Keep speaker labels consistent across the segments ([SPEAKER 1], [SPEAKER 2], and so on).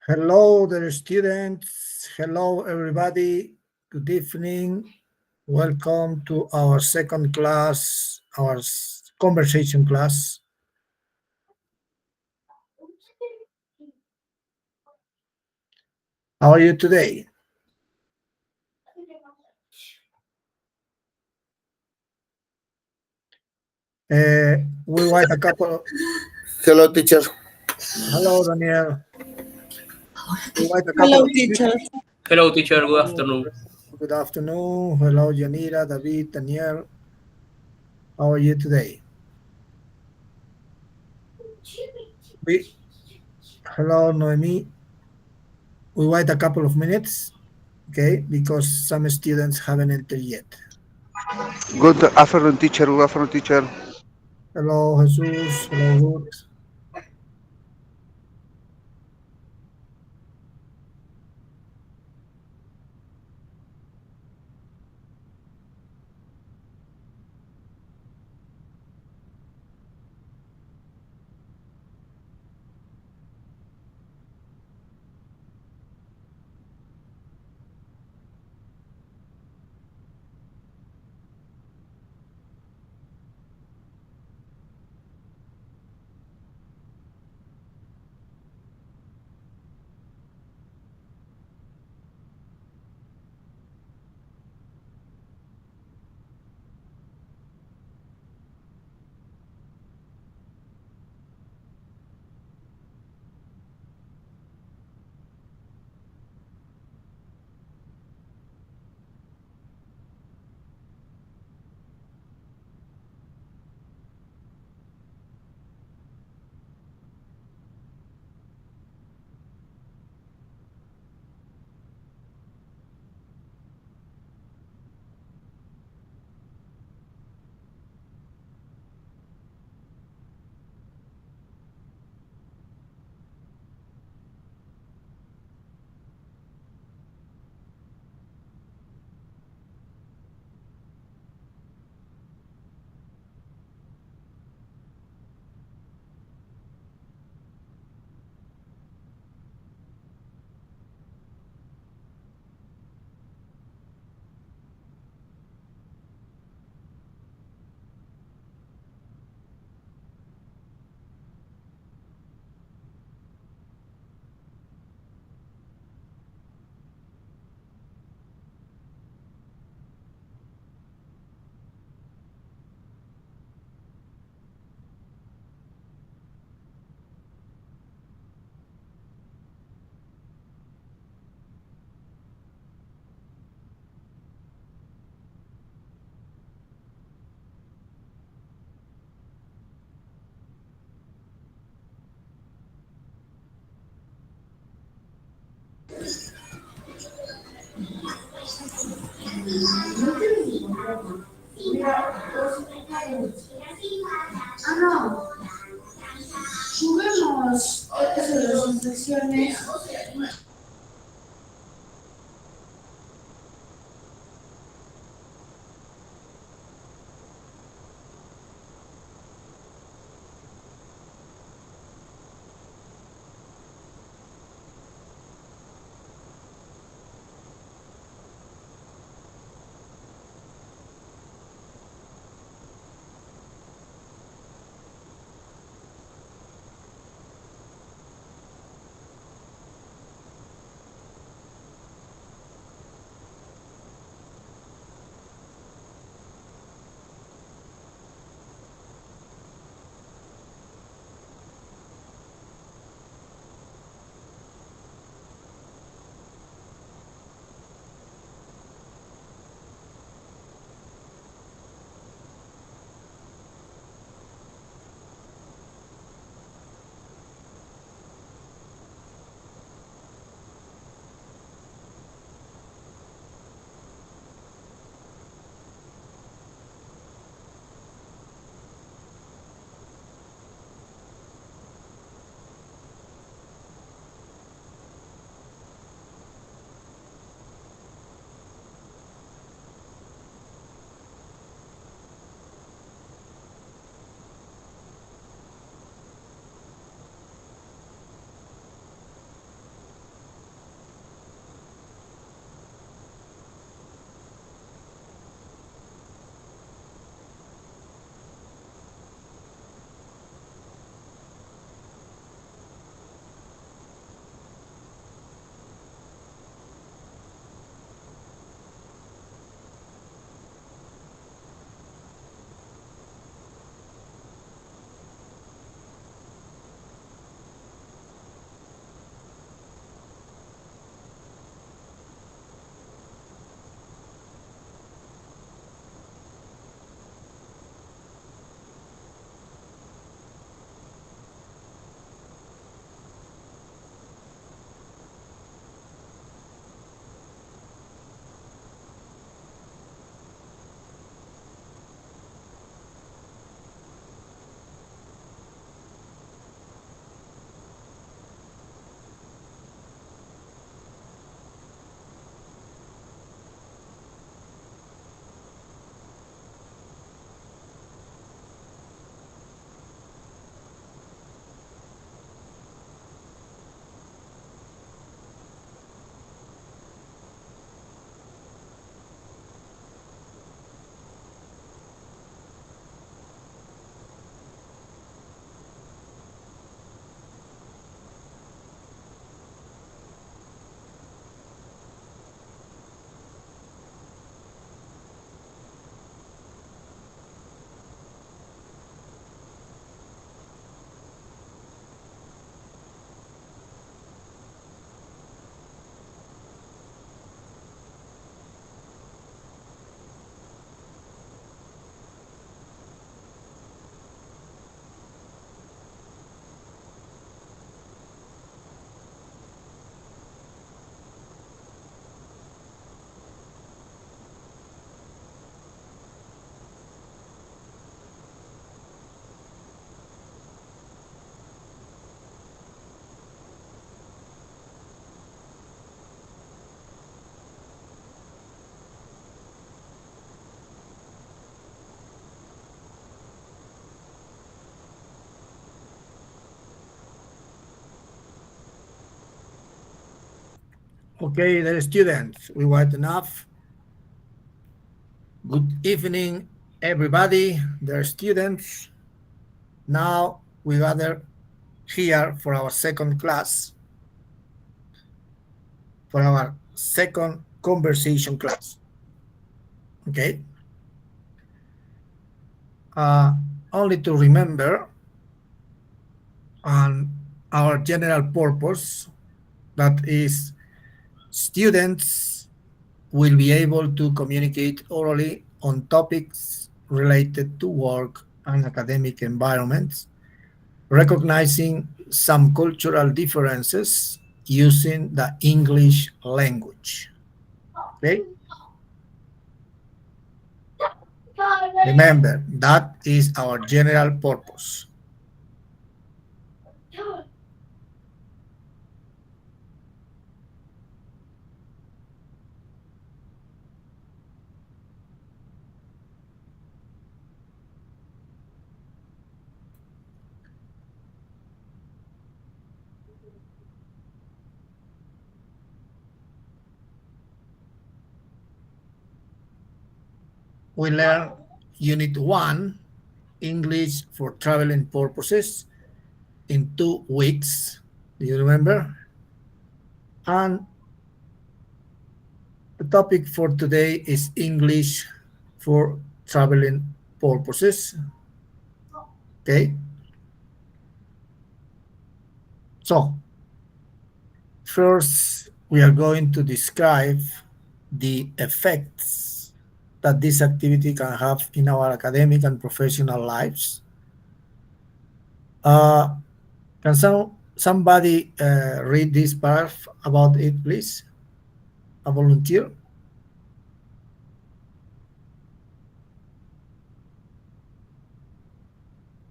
[SPEAKER 1] Hello there, students. Hello, everybody. Good evening. Welcome to our second class, our conversation class. How are you today? We wait a couple.
[SPEAKER 2] Hello, teacher.
[SPEAKER 1] Hello, Daniel. We wait a couple.
[SPEAKER 3] Hello, teacher.
[SPEAKER 4] Hello, teacher. Good afternoon.
[SPEAKER 1] Good afternoon. Hello, Yanira, David, Daniel. How are you today? Hello, Noemi. We wait a couple of minutes, okay, because some students haven't entered yet.
[SPEAKER 2] Good afternoon, teacher. Good afternoon, teacher.
[SPEAKER 1] Hello, Jesus. Hello, Ruth.
[SPEAKER 3] Juguemos las instrucciones.
[SPEAKER 1] Okay, the students, we wait enough. Good evening, everybody, dear students. Now we gather here for our second class, for our second conversation class. Okay, uh, only to remember on our general purpose, that is, students will be able to communicate orally on topics related to work and academic environments, recognizing some cultural differences using the English language. Okay? Remember, that is our general purpose. We learn Unit 1, English for traveling purposes, in 2 weeks. Do you remember? And the topic for today is English for traveling purposes. Okay, so first we are going to describe the effects that this activity can have in our academic and professional lives. Uh, can somebody read this paragraph about it, please? A volunteer?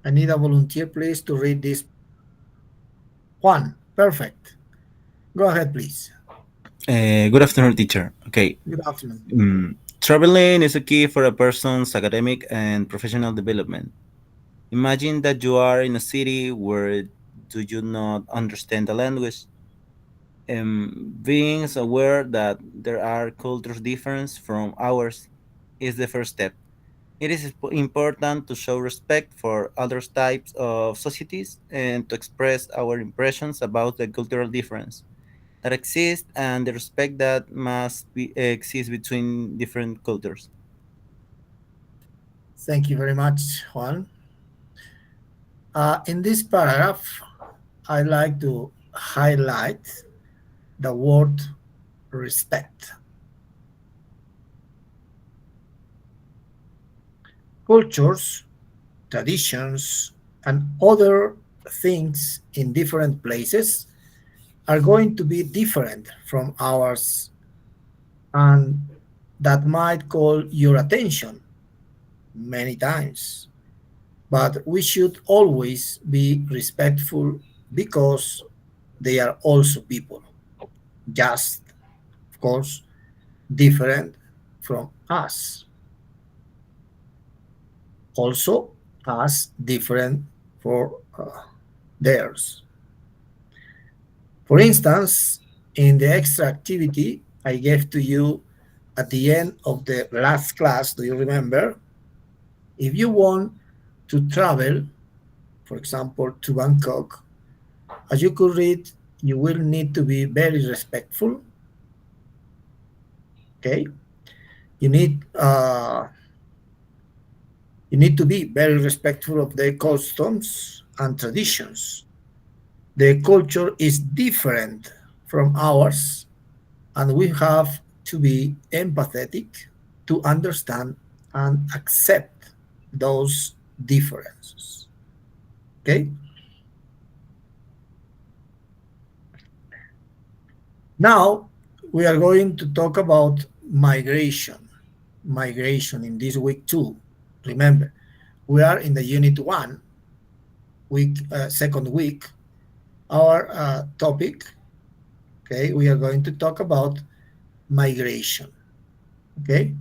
[SPEAKER 1] I need a volunteer, please, to read this. Juan, perfect. Go ahead, please.
[SPEAKER 5] Good afternoon, teacher. Okay.
[SPEAKER 1] Good afternoon.
[SPEAKER 5] Traveling is a key for a person's academic and professional development. Imagine that you are in a city where do you not understand the language. Being aware that there are cultures different from ours is the first step. It is important to show respect for other types of societies and to express our impressions about the cultural difference that exist and the respect that must exist between different cultures.
[SPEAKER 1] Thank you very much, Juan. In this paragraph, I like to highlight the word respect. Cultures, traditions, and other things in different places are going to be different from ours, and that might call your attention many times. But we should always be respectful because they are also people, just, of course, different from us. Also, us different for theirs. For instance, in the extra activity I gave to you at the end of the last class, do you remember? If you want to travel, for example, to Bangkok, as you could read, you will need to be very respectful. Okay, you need you need to be very respectful of their customs and traditions. Their culture is different from ours, and we have to be empathetic to understand and accept those differences. Okay? Now we are going to talk about migration. Migration in this week too. Remember, we are in the unit 1, second week. Our topic, okay, we are going to talk about migration. Okay?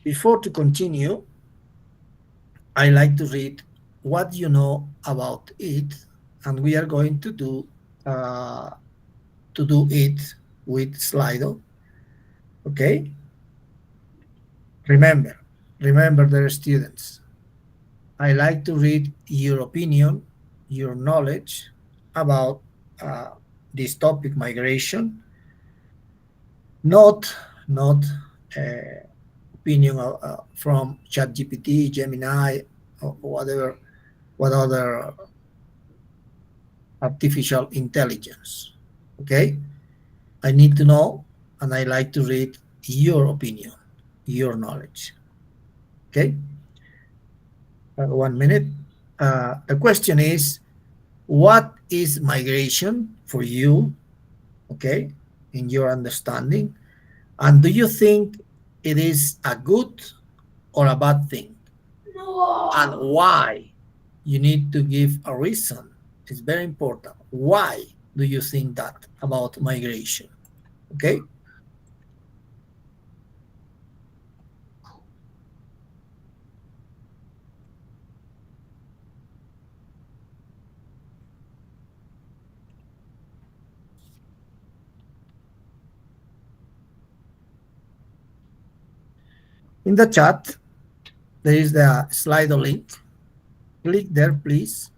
[SPEAKER 1] Before to continue, I like to read what you know about it, and we are going uh, to do it with Slido. Okay, remember, remember, dear students. I like to read your opinion, your knowledge about uh, this topic, migration, not opinion from ChatGPT, Gemini, or whatever, what other artificial intelligence. Okay, I need to know, and I like to read your opinion, your knowledge. Okay, 1 minute. The question is, what is migration for you? Okay, in your understanding, and do you think it is a good or a bad thing, and why? You need to give a reason. It's very important. Why do you think that about migration? Okay, in the chat there is the Slido link. Click there, please.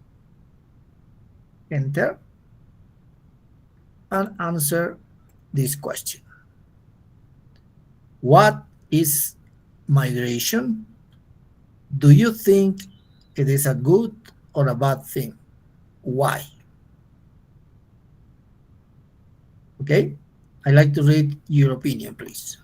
[SPEAKER 1] Enter and answer this question. What is migration? Do you think it is a good or a bad thing? Why? Okay, I like to read your opinion, please.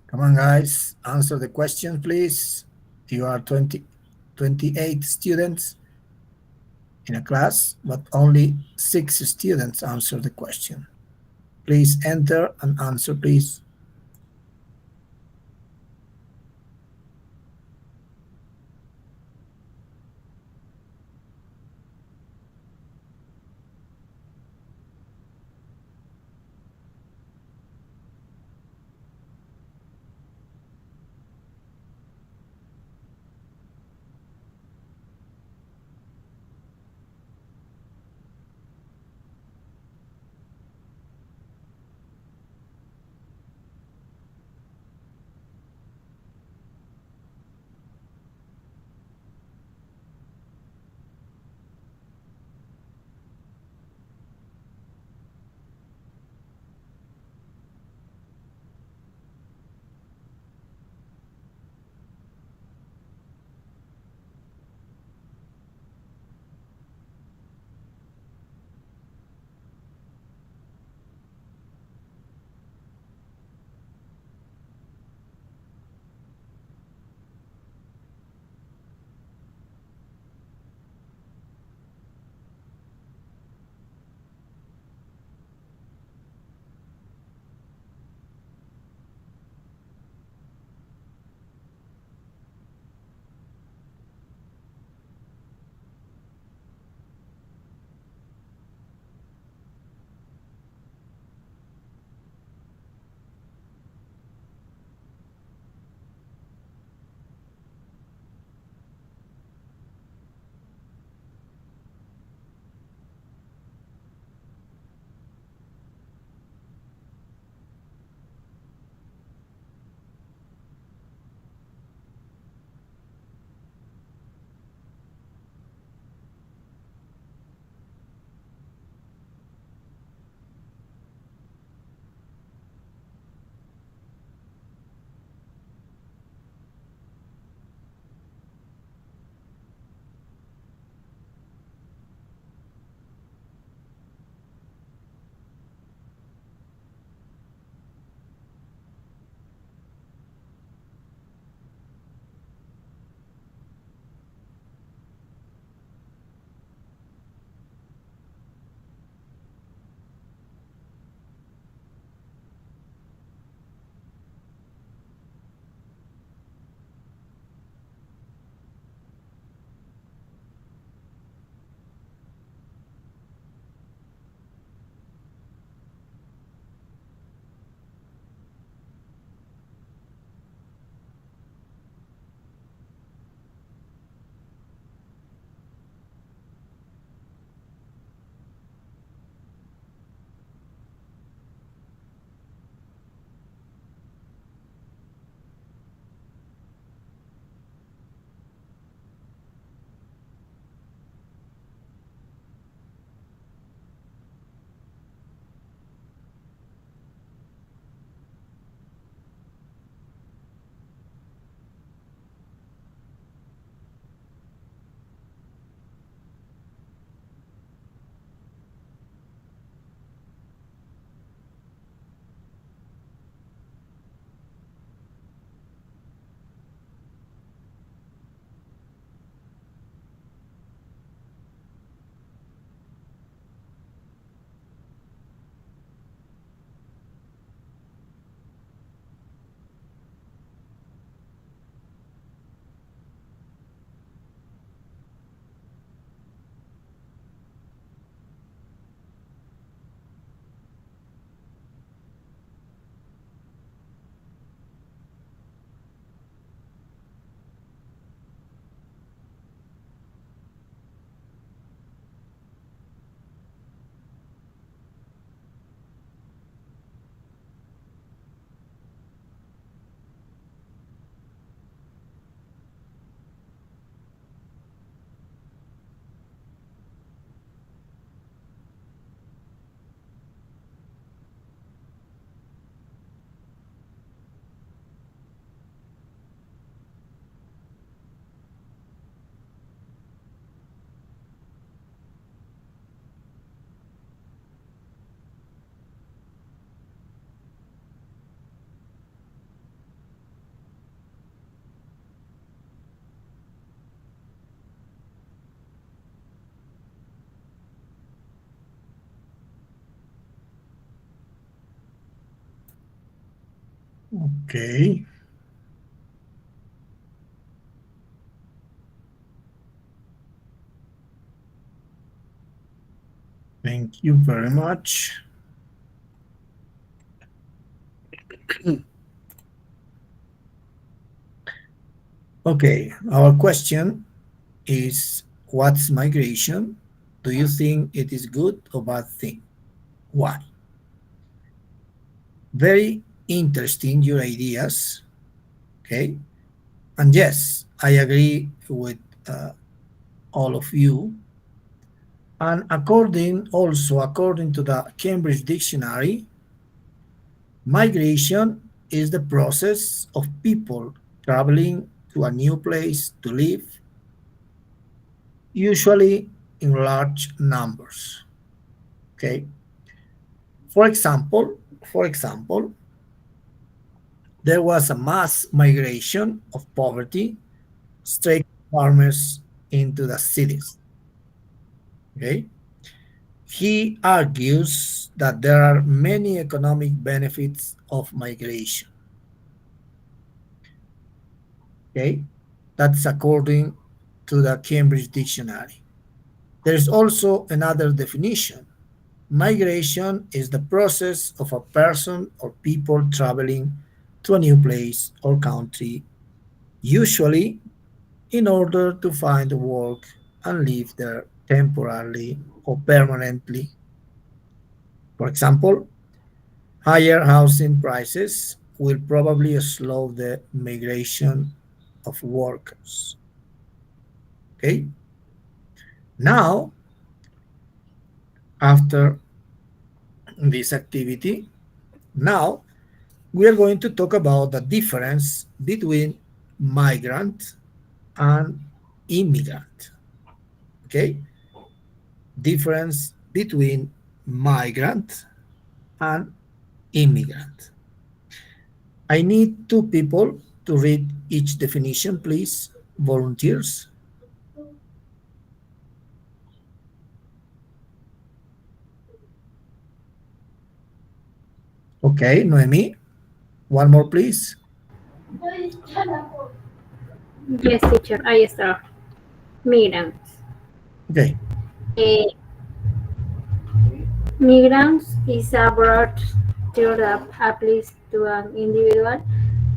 [SPEAKER 1] Come on, guys, answer the question, please. You are 28 students in a class, but only 6 students answer the question. Please enter an answer, please. Okay, thank you very much. Okay, our question is, what's migration? Do you think it is good or bad thing? Why? Very interesting your ideas. Okay, and yes, I agree with uh, all of you. And according to the Cambridge Dictionary, migration is the process of people traveling to a new place to live, usually in large numbers. Okay. For example, for example, there was a mass migration of poverty, strict farmers into the cities. Okay. He argues that there are many economic benefits of migration. Okay, that's according to the Cambridge Dictionary. There is also another definition. Migration is the process of a person or people traveling to a new place or country, usually in order to find work and live there temporarily or permanently. For example, higher housing prices will probably slow the migration of workers. Okay? Now, after this activity, now we are going to talk about the difference between migrant and immigrant. Okay? Difference between migrant and immigrant. I need two people to read each definition, please. Volunteers. Okay, Noemi. One more, please.
[SPEAKER 6] Yes, teacher, I start. Migrants.
[SPEAKER 1] Okay.
[SPEAKER 6] Migrants is a broad term that applies to an individual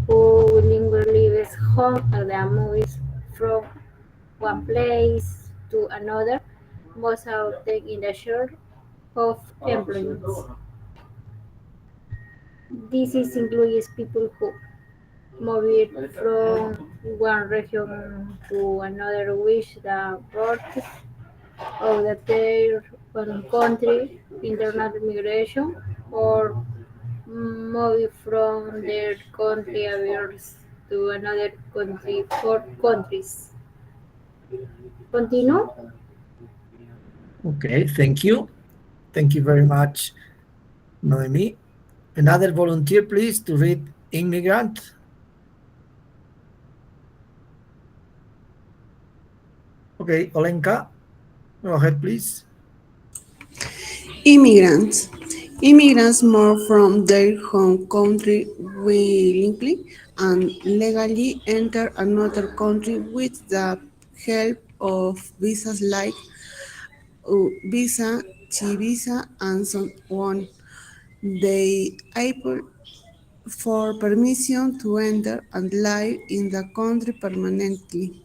[SPEAKER 6] who willingly leaves home and moves from one place to another, most often in the search of employment. This is includes people who move from one region to another, which the growth of their own country, internal migration, or move from their country abroad to another country or countries. Continue.
[SPEAKER 1] Okay, thank you. Thank you very much, Noemi. Another volunteer, please, to read immigrant. Okay, Olenka, go ahead, please.
[SPEAKER 7] Immigrants. Immigrants move from their home country willingly and legally enter another country with the help of visas like visa, T visa, and so on. They apply for permission to enter and live in the country permanently,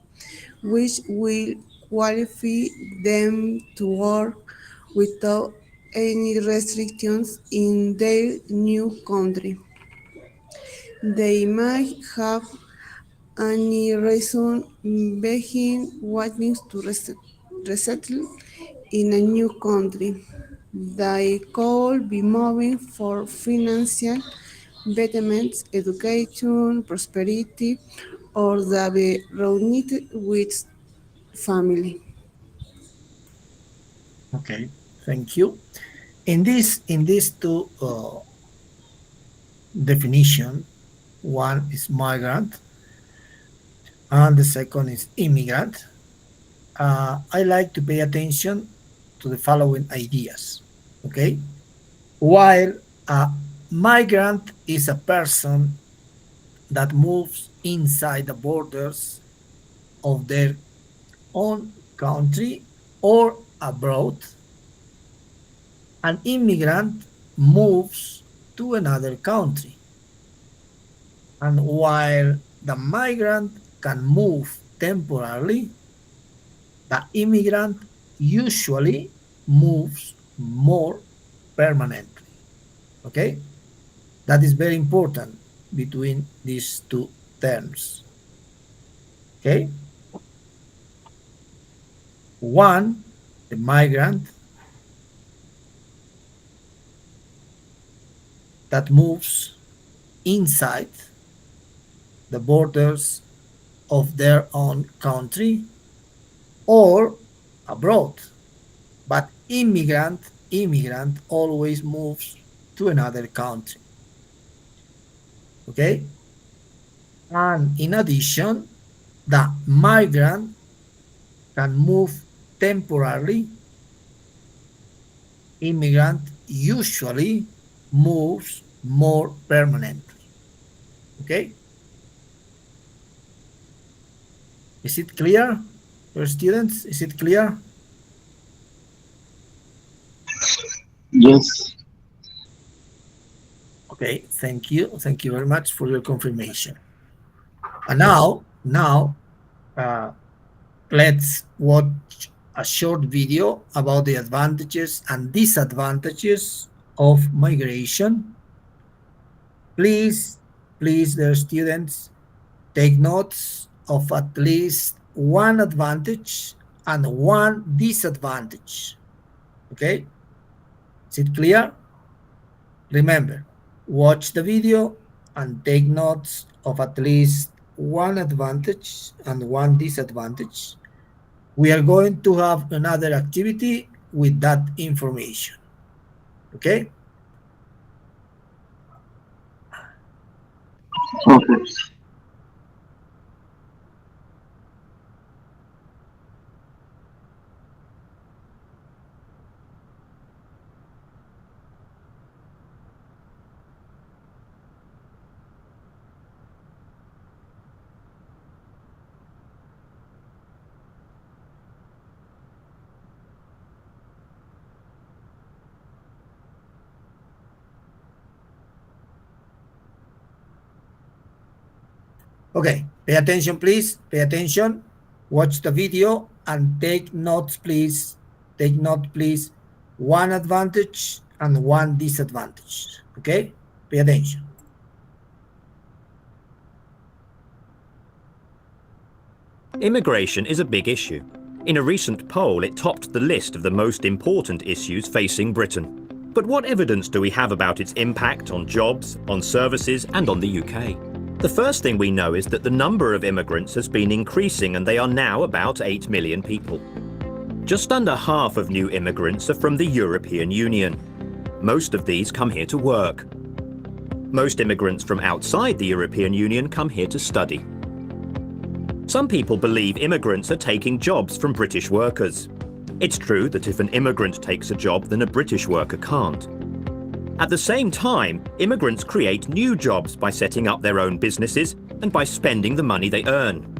[SPEAKER 7] which will qualify them to work without any restrictions in their new country. They might have any reason being wanting to resettle in a new country. They could be moving for financial betterment, education, prosperity, or the be reunited with family.
[SPEAKER 1] Okay, thank you. In these two definition, one is migrant and the second is immigrant. I like to pay attention to the following ideas. Okay, while a migrant is a person that moves inside the borders of their own country or abroad. An immigrant moves to another country. And while the migrant can move temporarily, the immigrant usually moves more permanently. Okay? That is very important between these two terms. Okay? One, the migrant that moves inside the borders of their own country or abroad. But immigrant always moves to another country. Okay? And in addition, the migrant can move temporarily. Immigrant usually moves more permanently. Okay? Is it clear for students? Is it clear?
[SPEAKER 8] Yes.
[SPEAKER 1] Okay, thank you. Thank you very much for your confirmation. And now, uh, let's watch a short video about the advantages and disadvantages of migration. Please, dear students, take notes of at least one advantage and one disadvantage. Okay? Is it clear? Remember, watch the video and take notes of at least one advantage and one disadvantage. We are going to have another activity with that information. Okay?
[SPEAKER 8] Okay.
[SPEAKER 1] Okay, pay attention, please. Pay attention. Watch the video and take notes, please. Take note, please. One advantage and one disadvantage. Okay? Pay attention.
[SPEAKER 9] Immigration is a big issue. In a recent poll, it topped the list of the most important issues facing Britain. But what evidence do we have about its impact on jobs, on services, and on the UK? The first thing we know is that the number of immigrants has been increasing, and they are now about 8 million people. Just under half of new immigrants are from the European Union. Most of these come here to work. Most immigrants from outside the European Union come here to study. Some people believe immigrants are taking jobs from British workers. It's true that if an immigrant takes a job, then a British worker can't. At the same time, immigrants create new jobs by setting up their own businesses and by spending the money they earn.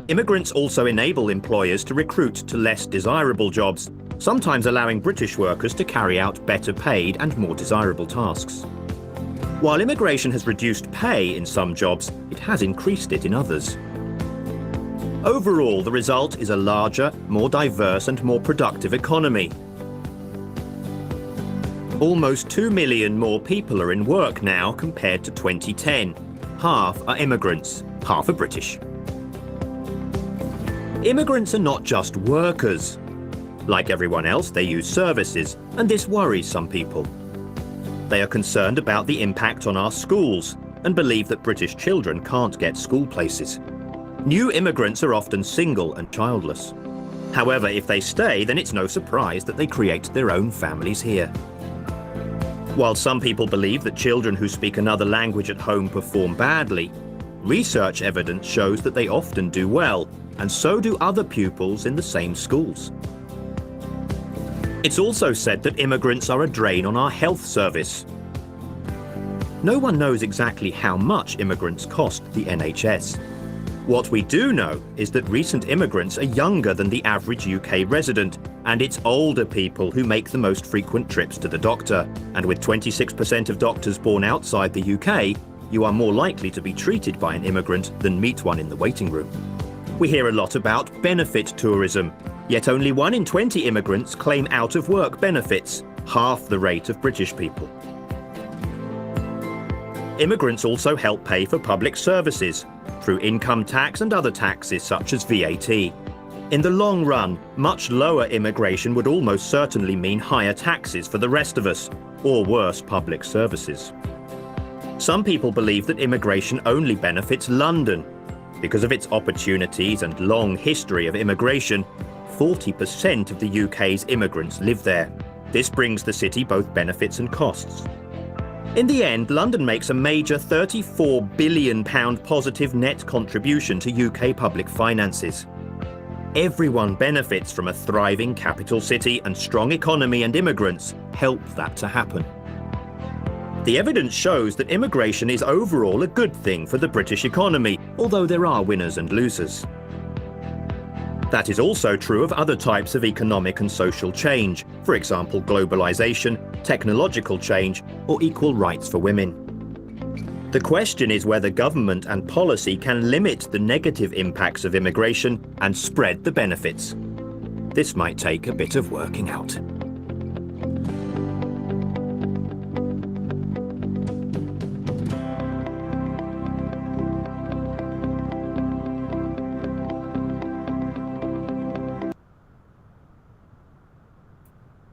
[SPEAKER 9] Immigrants also enable employers to recruit to less desirable jobs, sometimes allowing British workers to carry out better paid and more desirable tasks. While immigration has reduced pay in some jobs, it has increased it in others. Overall, the result is a larger, more diverse and more productive economy. Almost 2 million more people are in work now compared to 2010. Half are immigrants, half are British. Immigrants are not just workers. Like everyone else, they use services, and this worries some people. They are concerned about the impact on our schools and believe that British children can't get school places. New immigrants are often single and childless. However, if they stay, then it's no surprise that they create their own families here. While some people believe that children who speak another language at home perform badly, research evidence shows that they often do well, and so do other pupils in the same schools. It's also said that immigrants are a drain on our health service. No one knows exactly how much immigrants cost the NHS. What we do know is that recent immigrants are younger than the average UK resident, and it's older people who make the most frequent trips to the doctor. And with 26% of doctors born outside the UK, you are more likely to be treated by an immigrant than meet one in the waiting room. We hear a lot about benefit tourism, yet only 1 in 20 immigrants claim out-of-work benefits, half the rate of British people. Immigrants also help pay for public services through income tax and other taxes such as VAT. In the long run, much lower immigration would almost certainly mean higher taxes for the rest of us, or worse public services. Some people believe that immigration only benefits London. Because of its opportunities and long history of immigration, 40% of the UK's immigrants live there. This brings the city both benefits and costs. In the end, London makes a major £34 billion positive net contribution to UK public finances. Everyone benefits from a thriving capital city, and strong economy and immigrants help that to happen. The evidence shows that immigration is overall a good thing for the British economy, although there are winners and losers. That is also true of other types of economic and social change, for example, globalization, technological change, or equal rights for women. The question is whether government and policy can limit the negative impacts of immigration and spread the benefits. This might take a bit of working out.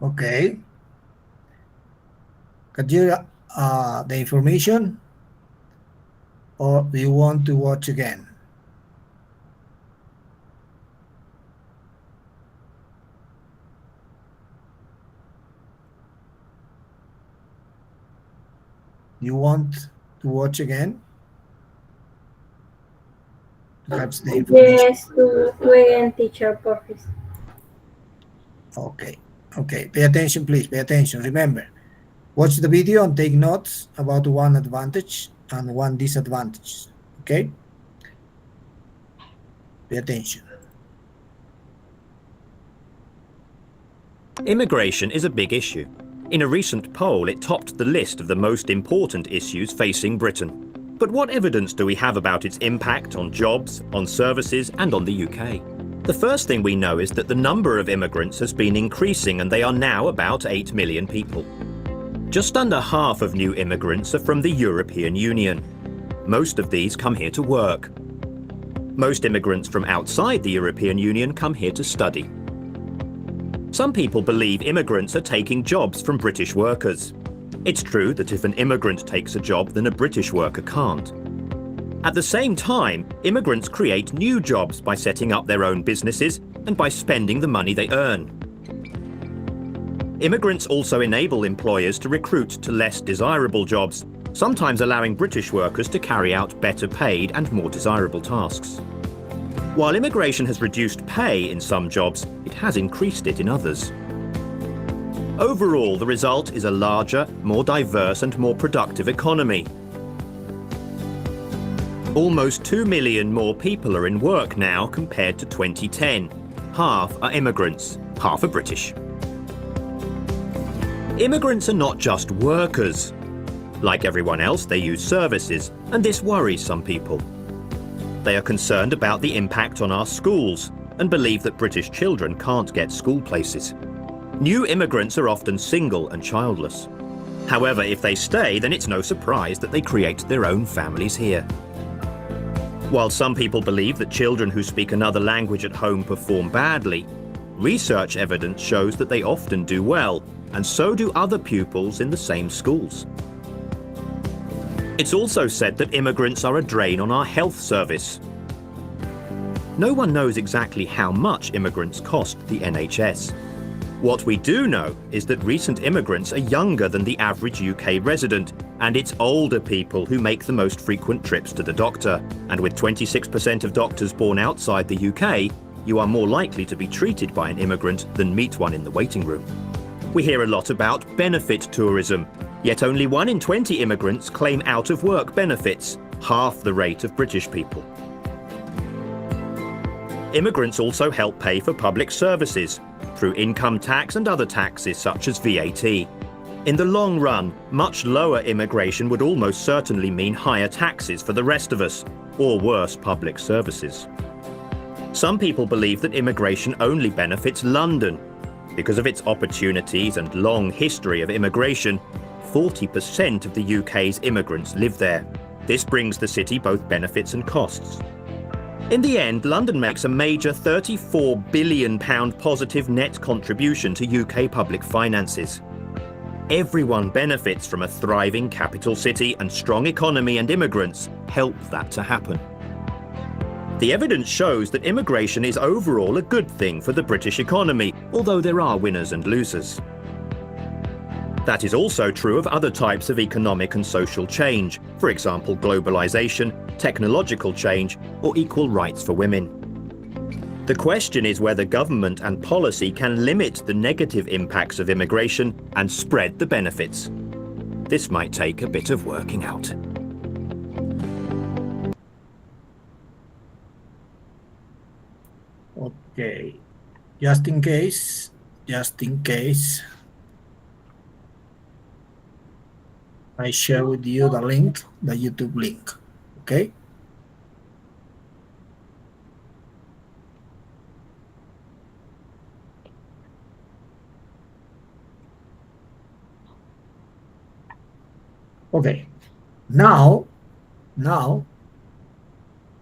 [SPEAKER 1] Okay. Got you the information, or do you want to watch again? You want to watch again? Perhaps the information.
[SPEAKER 6] Yes, to again, teacher, porfis.
[SPEAKER 1] Okay. Okay. Pay attention, please. Pay attention. Remember, watch the video and take notes about one advantage and one disadvantage. Okay? Pay attention.
[SPEAKER 9] Immigration is a big issue. In a recent poll, it topped the list of the most important issues facing Britain. But what evidence do we have about its impact on jobs, on services, and on the UK? The first thing we know is that the number of immigrants has been increasing, and they are now about 8 million people. Just under half of new immigrants are from the European Union. Most of these come here to work. Most immigrants from outside the European Union come here to study. Some people believe immigrants are taking jobs from British workers. It's true that if an immigrant takes a job, then a British worker can't. At the same time, immigrants create new jobs by setting up their own businesses and by spending the money they earn. Immigrants also enable employers to recruit to less desirable jobs, sometimes allowing British workers to carry out better paid and more desirable tasks. While immigration has reduced pay in some jobs, it has increased it in others. Overall, the result is a larger, more diverse and more productive economy. Almost 2 million more people are in work now compared to 2010. Half are immigrants, half are British. Immigrants are not just workers. Like everyone else, they use services, and this worries some people. They are concerned about the impact on our schools and believe that British children can't get school places. New immigrants are often single and childless. However, if they stay, then it's no surprise that they create their own families here. While some people believe that children who speak another language at home perform badly, research evidence shows that they often do well, and so do other pupils in the same schools. It's also said that immigrants are a drain on our health service. No one knows exactly how much immigrants cost the NHS. What we do know is that recent immigrants are younger than the average UK resident, and it's older people who make the most frequent trips to the doctor. And with 26% of doctors born outside the UK, you are more likely to be treated by an immigrant than meet one in the waiting room. We hear a lot about benefit tourism, Yet only 1 in 20 immigrants claim out-of-work benefits, half the rate of British people. Immigrants also help pay for public services through income tax and other taxes such as VAT. In the long run, much lower immigration would almost certainly mean higher taxes for the rest of us, or worse public services. Some people believe that immigration only benefits London. Because of its opportunities and long history of immigration, 40% of the UK's immigrants live there. This brings the city both benefits and costs. In the end, London makes a major £34 billion positive net contribution to UK public finances. Everyone benefits from a thriving capital city, and strong economy and immigrants help that to happen. The evidence shows that immigration is overall a good thing for the British economy, although there are winners and losers. That is also true of other types of economic and social change, for example, globalization, technological change, or equal rights for women. The question is whether government and policy can limit the negative impacts of immigration and spread the benefits. This might take a bit of working out.
[SPEAKER 1] Okay, just in case, I share with you the link, the YouTube link, okay? Okay, now,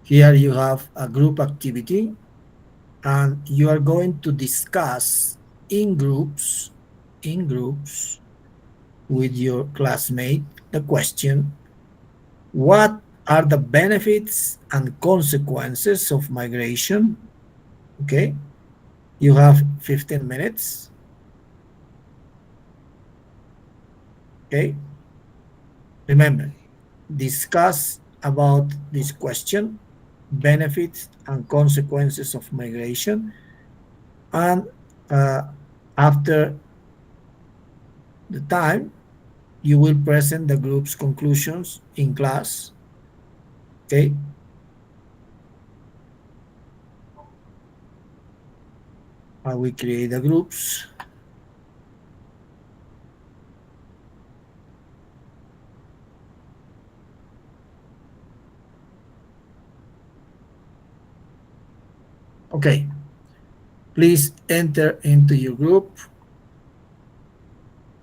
[SPEAKER 1] here you have a group activity, and you are going to discuss in groups with your classmate the question, what are the benefits and consequences of migration? Okay, you have 15 minutes. Okay, remember, discuss about this question, benefits and consequences of migration, and after the time, you will present the group's conclusions in class. Okay. I will create the groups. Okay. Please enter into your group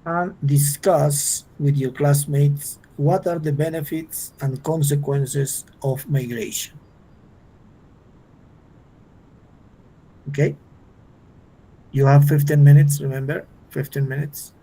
[SPEAKER 1] and discuss with your classmates what are the benefits and consequences of migration. Okay. You have 15 minutes, remember, 15 minutes.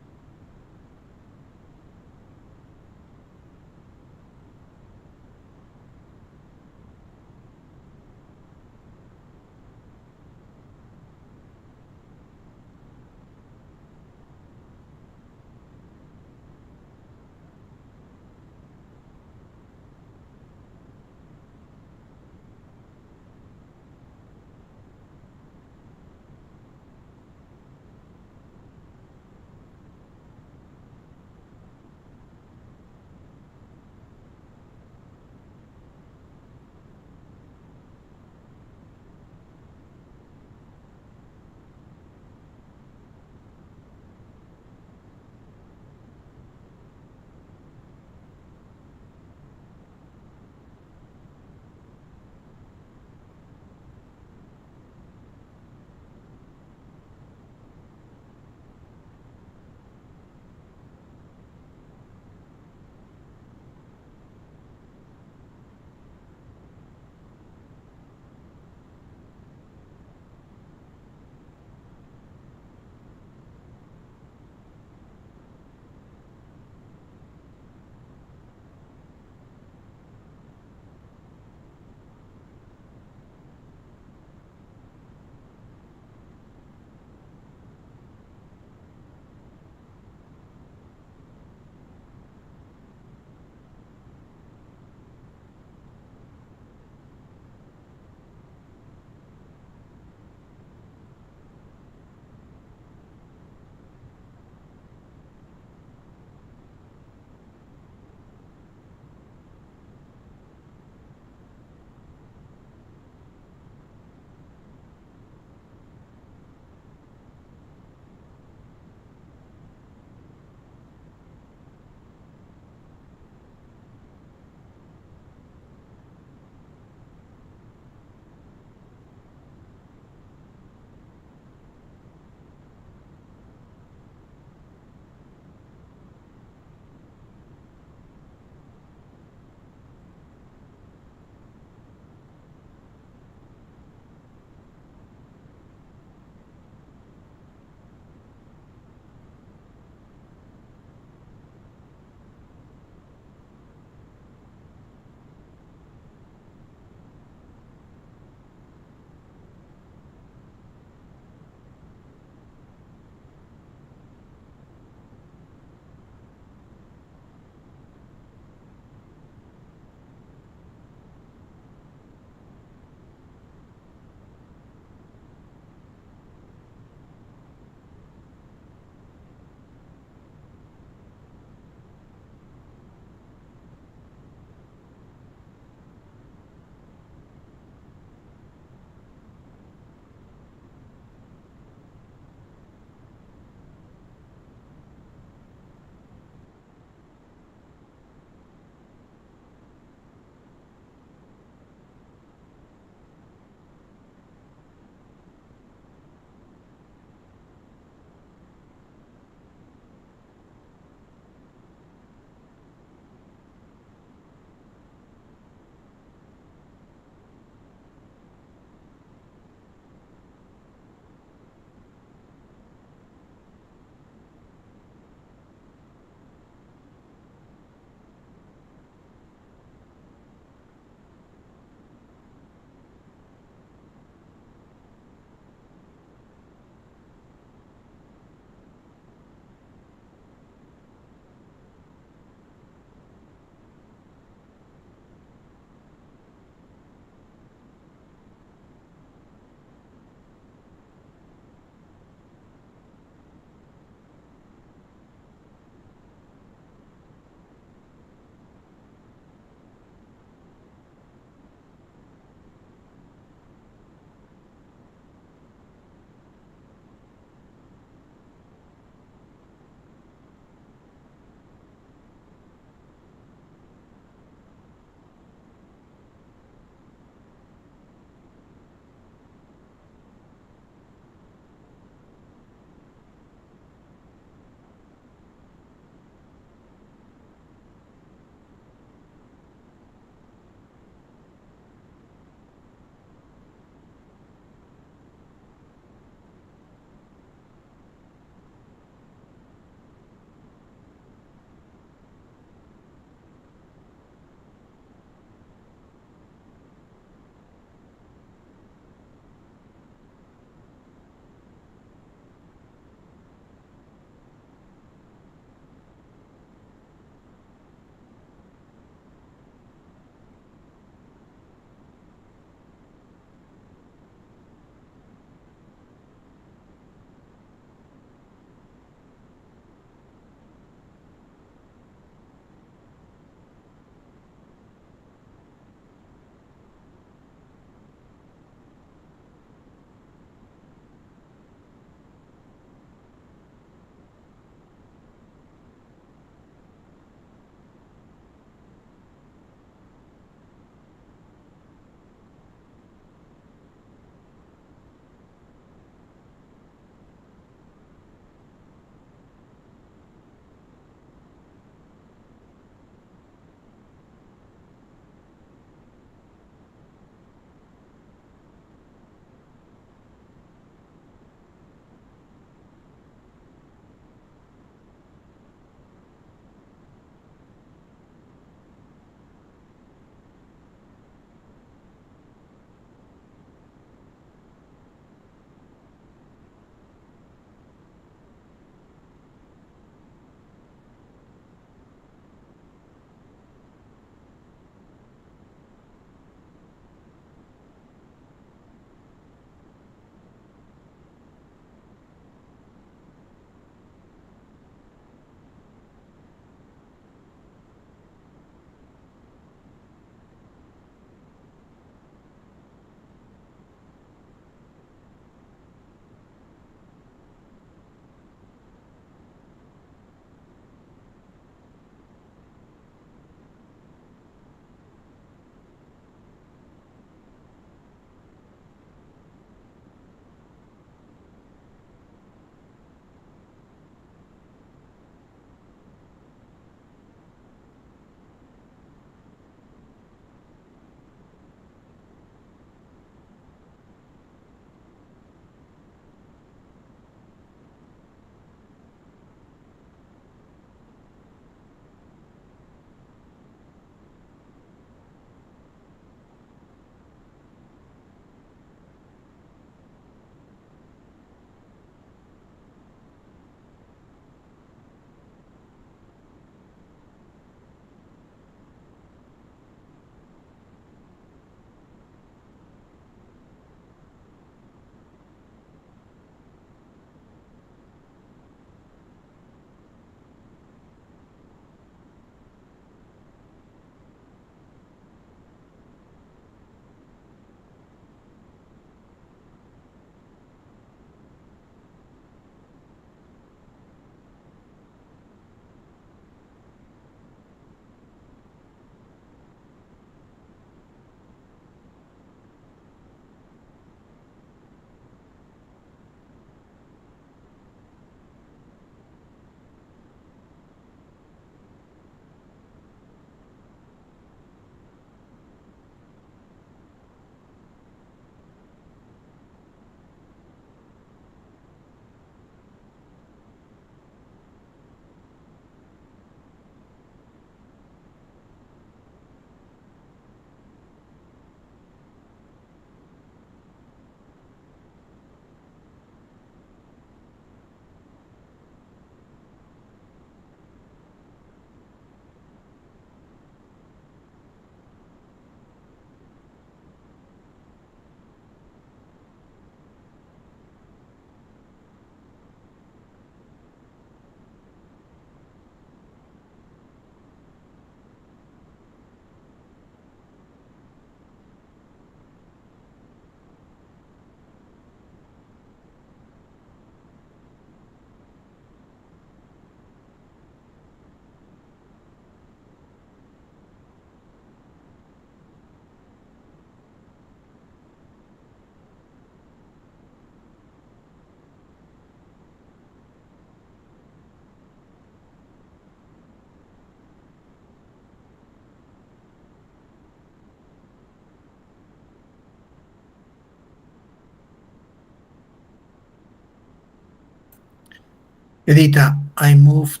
[SPEAKER 1] Edita, I moved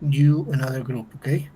[SPEAKER 1] you another group, okay?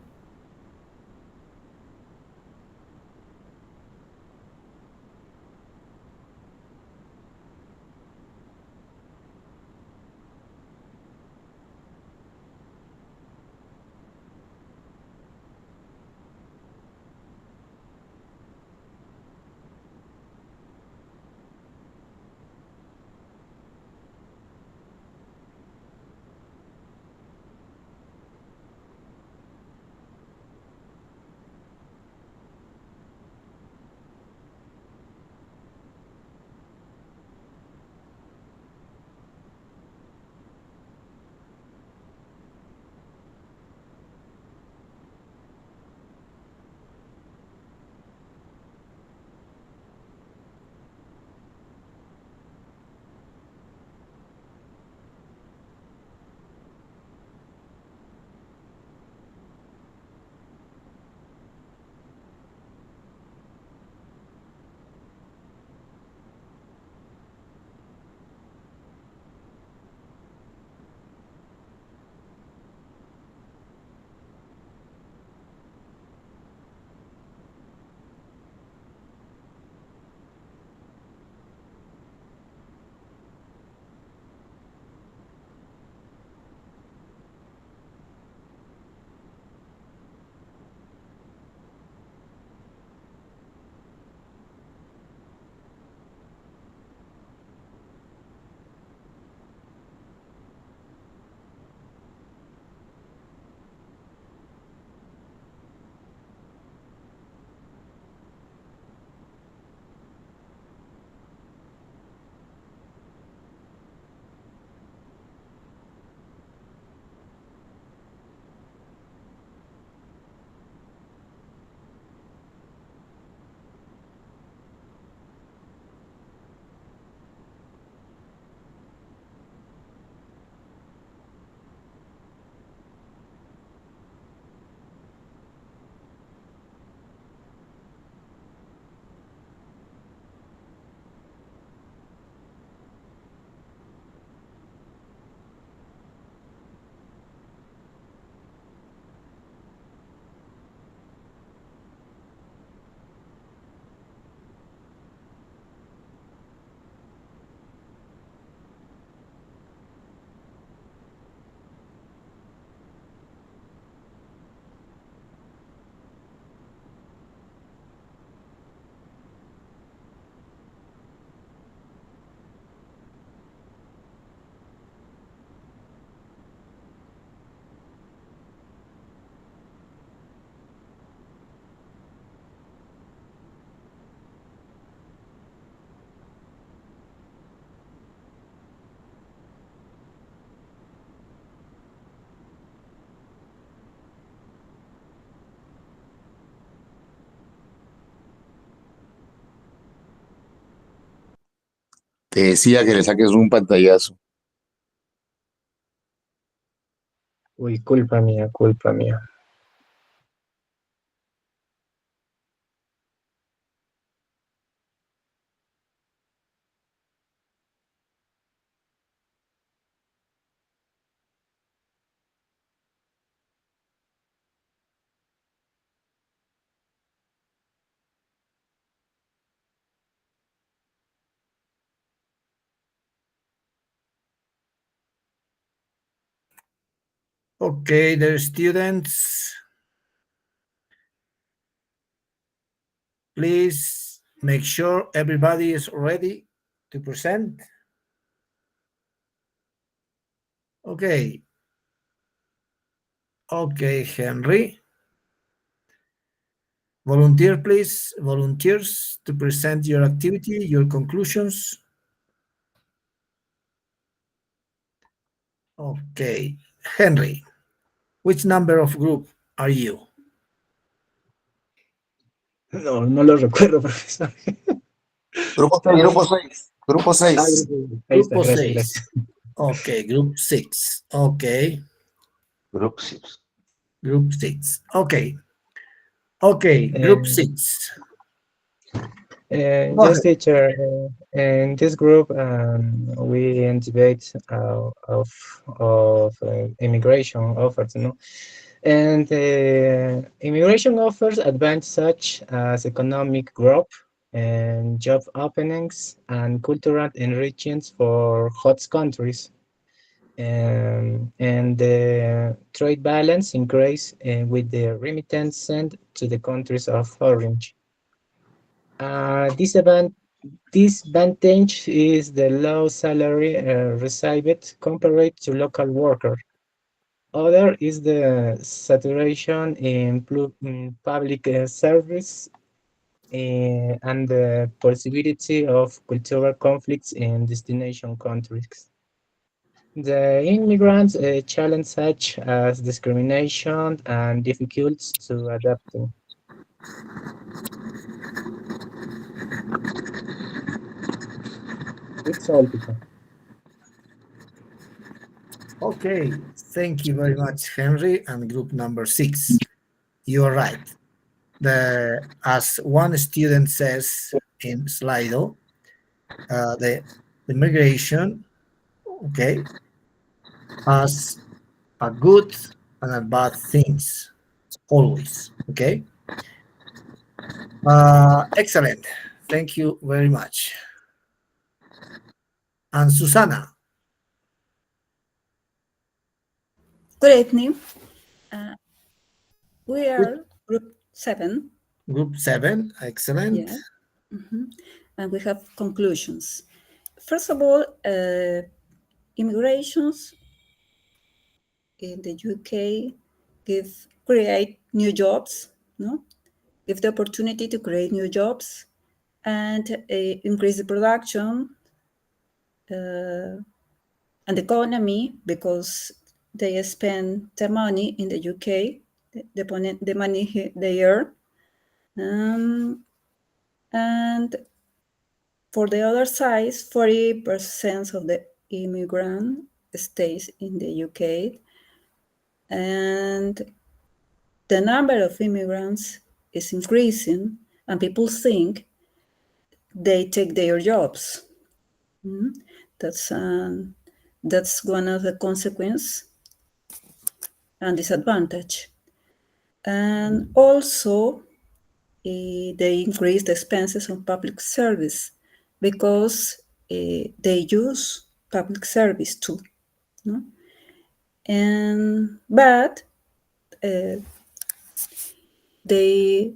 [SPEAKER 8] Te decía que le saques un pantallazo.
[SPEAKER 10] Uy, culpa mía, culpa mía.
[SPEAKER 1] Okay, the students, please make sure everybody is ready to present. Okay. Okay, Henry. Volunteer, please. Volunteers to present your activity, your conclusions. Okay. Henry, which number of group are you?
[SPEAKER 10] No, no lo recuerdo, profesor.
[SPEAKER 8] Grupo 6, grupo 6, grupo 6.
[SPEAKER 10] Ahí está,
[SPEAKER 1] Grupo
[SPEAKER 10] gracias,
[SPEAKER 1] 6.
[SPEAKER 10] gracias.
[SPEAKER 1] Okay, group 6. Okay.
[SPEAKER 8] Group 6.
[SPEAKER 1] Group 6. Okay. Okay, group
[SPEAKER 10] Eh,
[SPEAKER 1] 6. Go
[SPEAKER 10] Yes,
[SPEAKER 1] ahead.
[SPEAKER 10] teacher. In this group, we debate of immigration offers, you know, and immigration offers advantage such as economic growth and job openings and cultural enrichments for host countries. And the trade balance increase with the remittance sent to the countries of origin. Disadvantage is the low salary received compared to local workers. Other is the saturation in public service and the possibility of cultural conflicts in destination countries. The immigrants challenge such as discrimination and difficulties to adapting. It's all, teacher.
[SPEAKER 1] Okay, thank you very much, Henry, and group number six. You are right. As one student says in Slido, the migration, okay, has a good and a bad things always. Okay, excellent. Thank you very much. And Susana,
[SPEAKER 11] Good evening. Uh, we
[SPEAKER 1] which
[SPEAKER 11] are group 7.
[SPEAKER 1] group seven? Excellent.
[SPEAKER 11] Yeah. Mhm. And we have conclusions. First of all, immigrations in the UK create new jobs, no? Give the opportunity to create new jobs and increase the production and economy because they spend their money in the UK, the money they earn. And for the other side, 40% of the immigrant stays in the UK, and the number of immigrants is increasing, and people think they take their jobs. Mm. That's that's one of the consequence and disadvantage. And also, they increase the expenses on public service because they use public service too. No? But uh, they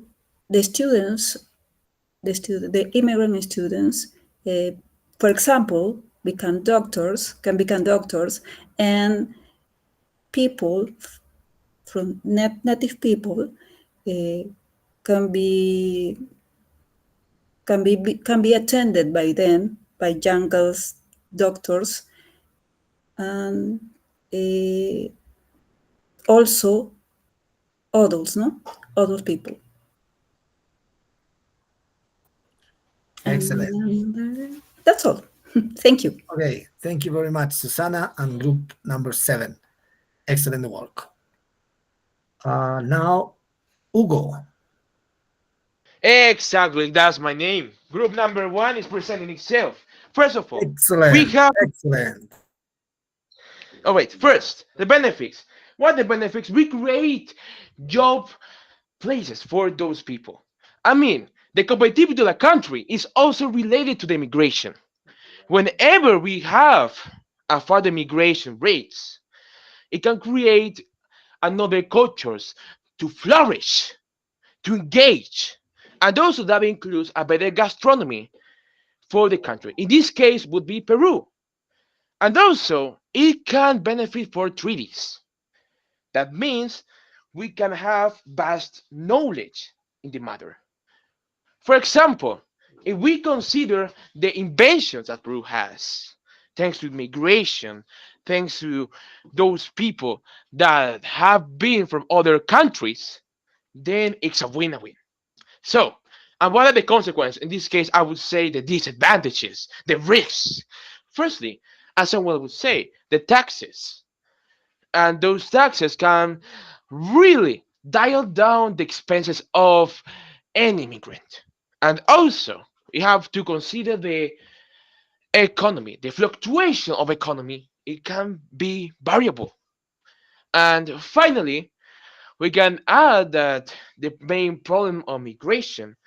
[SPEAKER 11] the students the immigrant students, for example, can become doctors, and people from native people uh, can be can be attended by them by young girls doctors, and also adults, no, adult people.
[SPEAKER 1] Excellent.
[SPEAKER 11] And that's all. Thank you.
[SPEAKER 1] Okay, thank you very much, Susana, and group number seven. Excellent work. Now, Hugo.
[SPEAKER 12] Exactly, that's my name. Group number one is presenting itself. First of all, we
[SPEAKER 1] Excellent.
[SPEAKER 12] have.
[SPEAKER 1] Excellent.
[SPEAKER 12] Oh wait, first the benefits. What are the benefits? We create job places for those people. I mean, the competitiveness of the country is also related to the immigration. Whenever we have a further migration rates, it can create another cultures to flourish, to engage, and also that includes a better gastronomy for the country. In this case, would be Peru, and also it can benefit for treaties. That means we can have vast knowledge in the matter. For example, if we consider the inventions that Peru has, thanks to migration, thanks to those people that have been from other countries, then it's a win-win. So, and what are the consequences? In this case, I would say the disadvantages, the risks. Firstly, as someone would say, the taxes. And those taxes can really dial down the expenses of an immigrant. And also, You have to consider the economy, the fluctuation of economy. It can be variable. And finally, we can add that the main problem of migration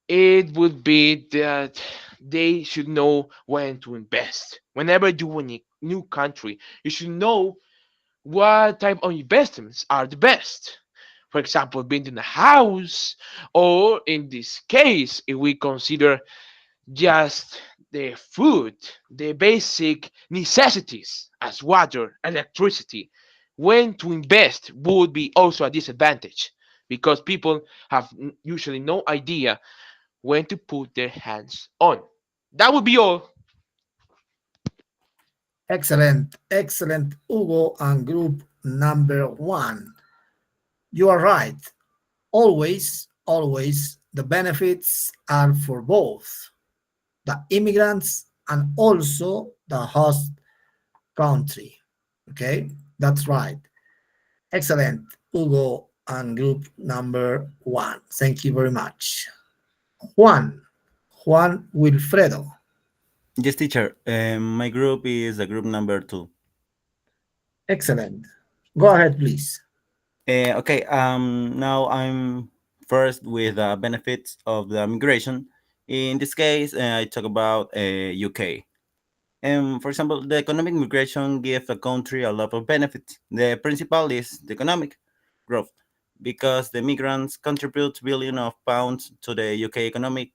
[SPEAKER 12] it would be that they should know when to invest. Whenever you in a new country, you should know what type of investments are the best. For example, building a house, or in this case, if we consider just the food, the basic necessities as water, electricity, when to invest would be also a disadvantage because people have usually no idea when to put their hands on. That would be all.
[SPEAKER 1] Excellent, excellent, Hugo and group number one. You are right. Always, always, the benefits are for both the immigrants and also the host country. Okay, that's right. Excellent, Hugo and group number one. Thank you very much. Juan, Juan Wilfredo.
[SPEAKER 5] Yes, teacher. My group is the group number 2.
[SPEAKER 1] Excellent. Go ahead, please.
[SPEAKER 5] Okay. Now I'm first with the benefits of the migration. In this case, I talk about UK. For example, the economic migration gives a country a lot of benefits. The principal is the economic growth, because the migrants contribute billions of pounds to the UK economic.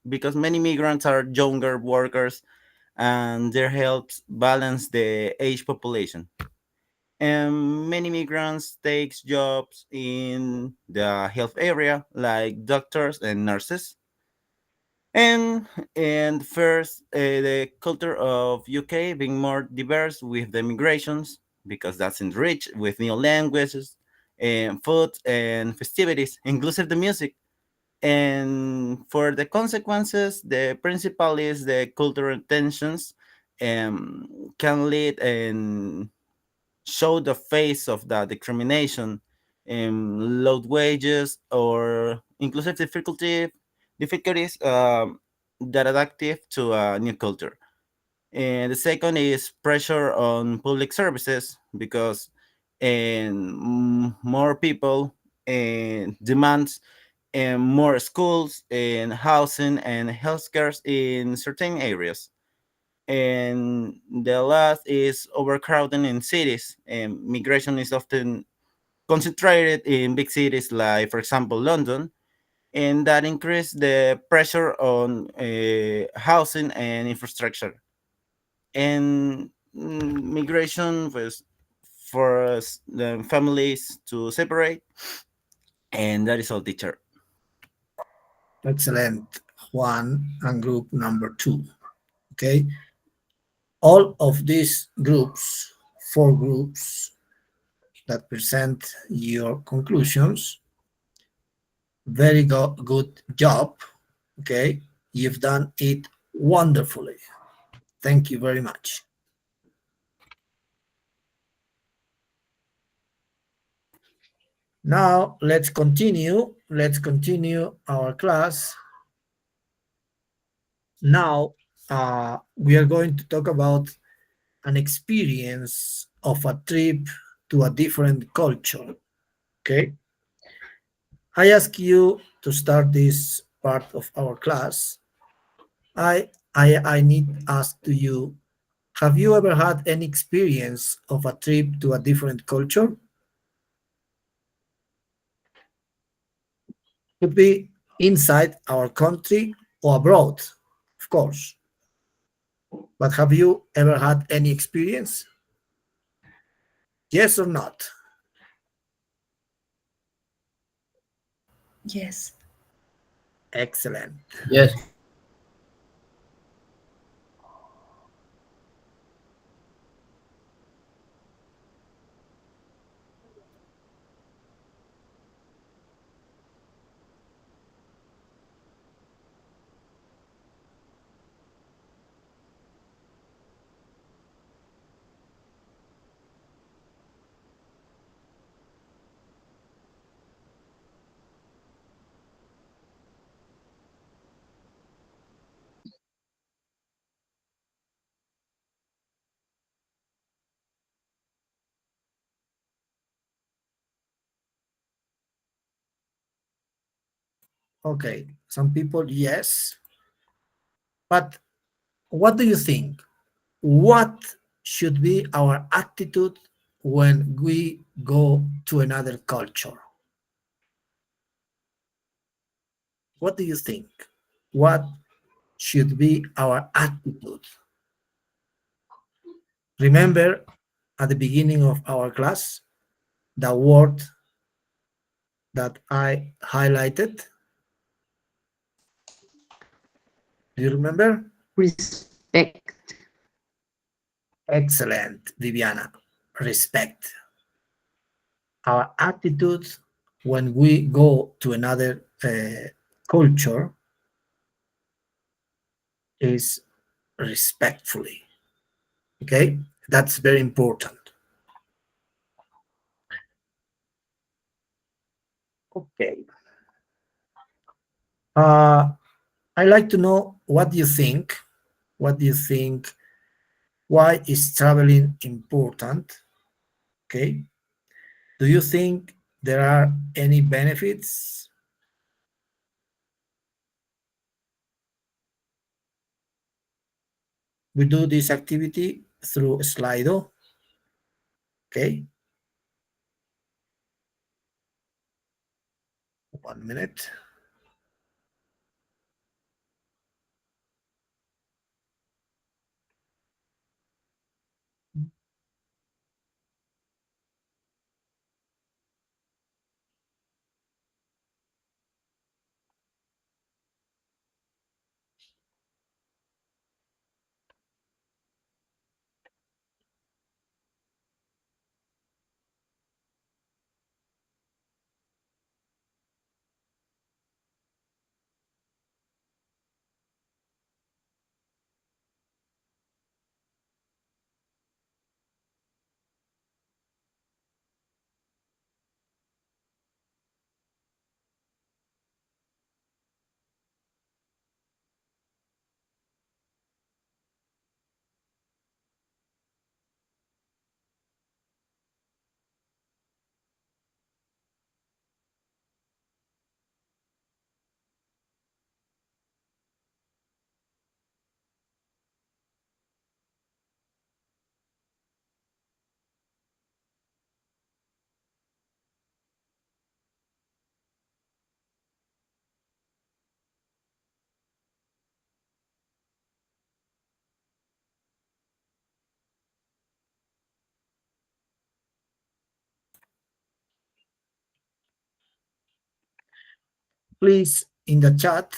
[SPEAKER 5] Because many migrants are younger workers, and their helps balance the age population. And many migrants takes jobs in the health area, like doctors and nurses. And first, the culture of UK being more diverse with the migrations, because that's enriched with new languages and food and festivities, inclusive the music. And for the consequences, the principal is the cultural tensions can lead and show the face of the discrimination, low wages or inclusive difficulties that adaptive to a new culture. And the second is pressure on public services, because more people demands more schools and housing and healthcare in certain areas. And the last is overcrowding in cities. And migration is often concentrated in big cities, like, for example, London, and that increase the pressure on housing and infrastructure. And migration was for the families to separate, and that is all, teacher.
[SPEAKER 1] Excellent, Juan and group number two. Okay, all of these groups, four groups that present your conclusions, very good job. Okay, you've done it wonderfully. Thank you very much. Now let's continue. Let's continue our class. Now we are going to talk about an experience of a trip to a different culture. Okay. I ask you to start this part of our class. I need ask to you, have you ever had any experience of a trip to a different culture? Could be inside our country or abroad, of course. But have you ever had any experience? Yes or not?
[SPEAKER 11] Yes.
[SPEAKER 1] Excellent.
[SPEAKER 4] Yes.
[SPEAKER 1] Okay, some people, yes. But what do you think? What should be our attitude when we go to another culture? What do you think? What should be our attitude? Remember at the beginning of our class the word that I highlighted? Do you remember?
[SPEAKER 7] Respect.
[SPEAKER 1] Excellent, Viviana. Respect. Our attitude when we go to another culture is respectfully. Okay, that's very important. Okay. Uh, I like to know what do you think? What do you think? Why is traveling important? Okay. Do you think there are any benefits? We do this activity through Slido. Okay. 1 minute. Please, in the chat,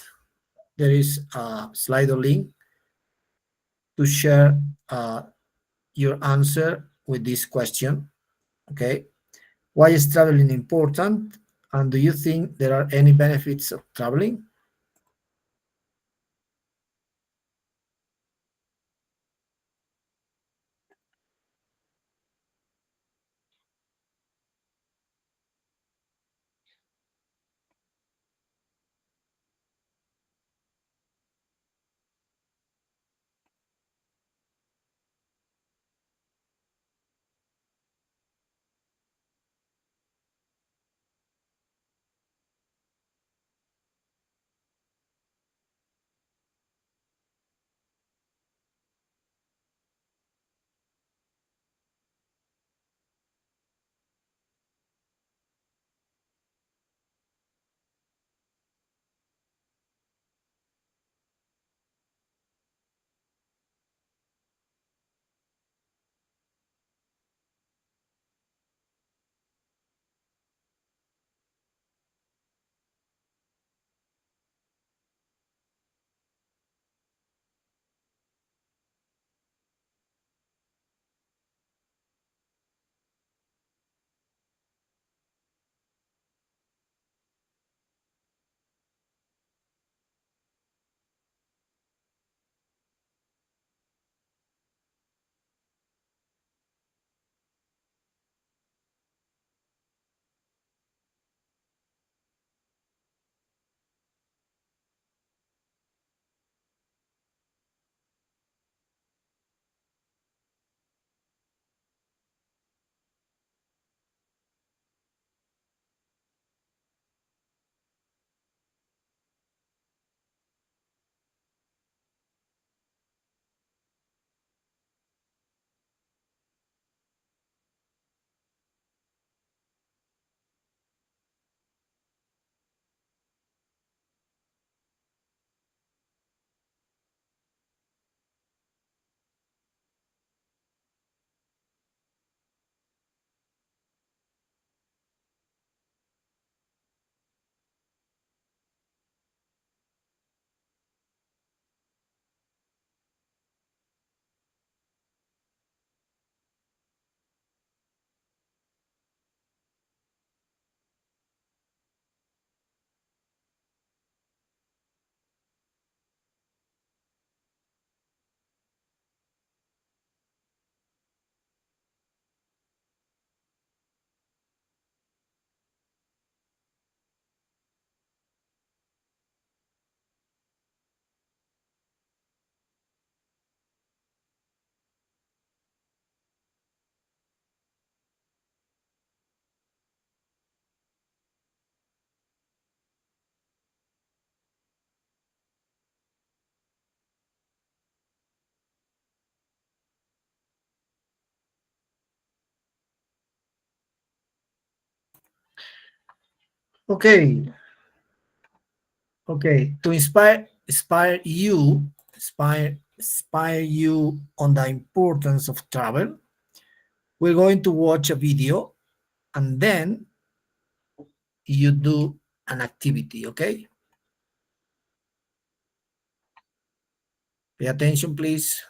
[SPEAKER 1] there is a Slido link to share your answer with this question. Okay. Why is traveling important? And do you think there are any benefits of traveling? Okay, okay. To inspire you on the importance of travel, we're going to watch a video and then you do an activity, okay? Pay attention, please.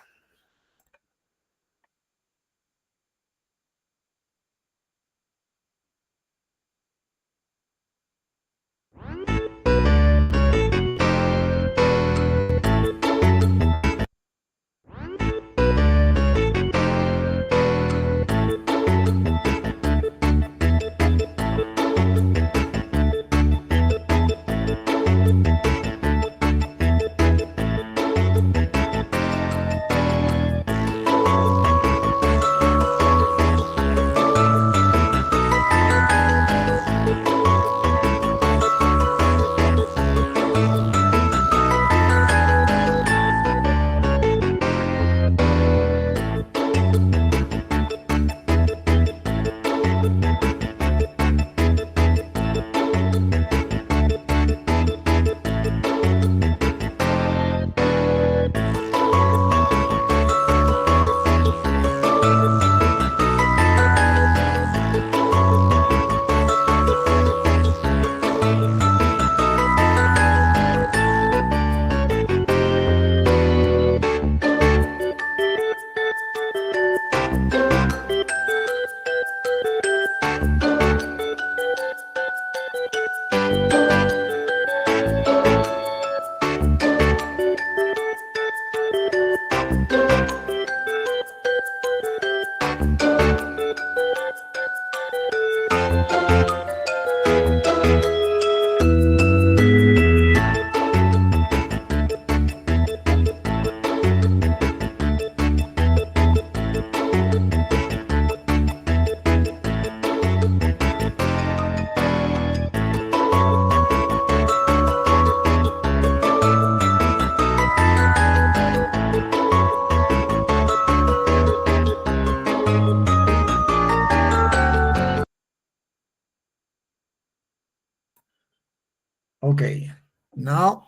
[SPEAKER 1] Okay, now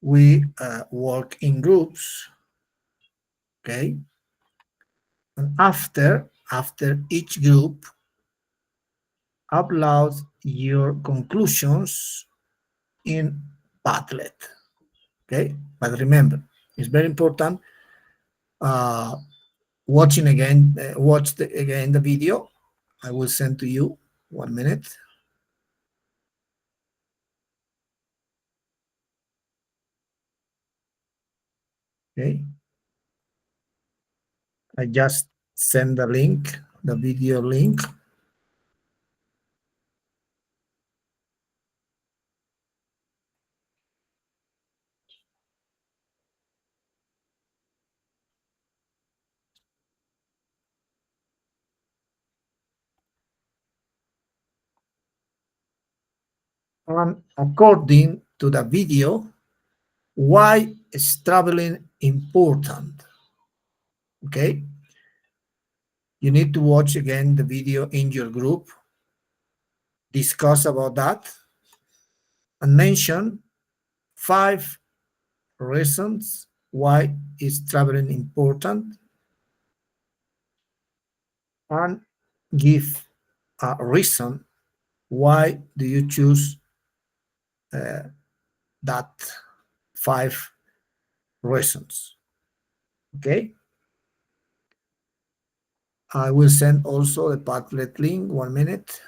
[SPEAKER 1] we work in groups, okay? And after each group, upload your conclusions in Padlet, okay? But remember, it's very important uh, watch again the video. I will send to you 1 minute. Okay, I just send the link, the video link. And according to the video, why is traveling important? Okay, you need to watch again the video in your group, discuss about that, and mention 5 reasons why is traveling important, and give a reason why do you choose that 5 reasons. Okay, I will send also the Padlet link. 1 minute.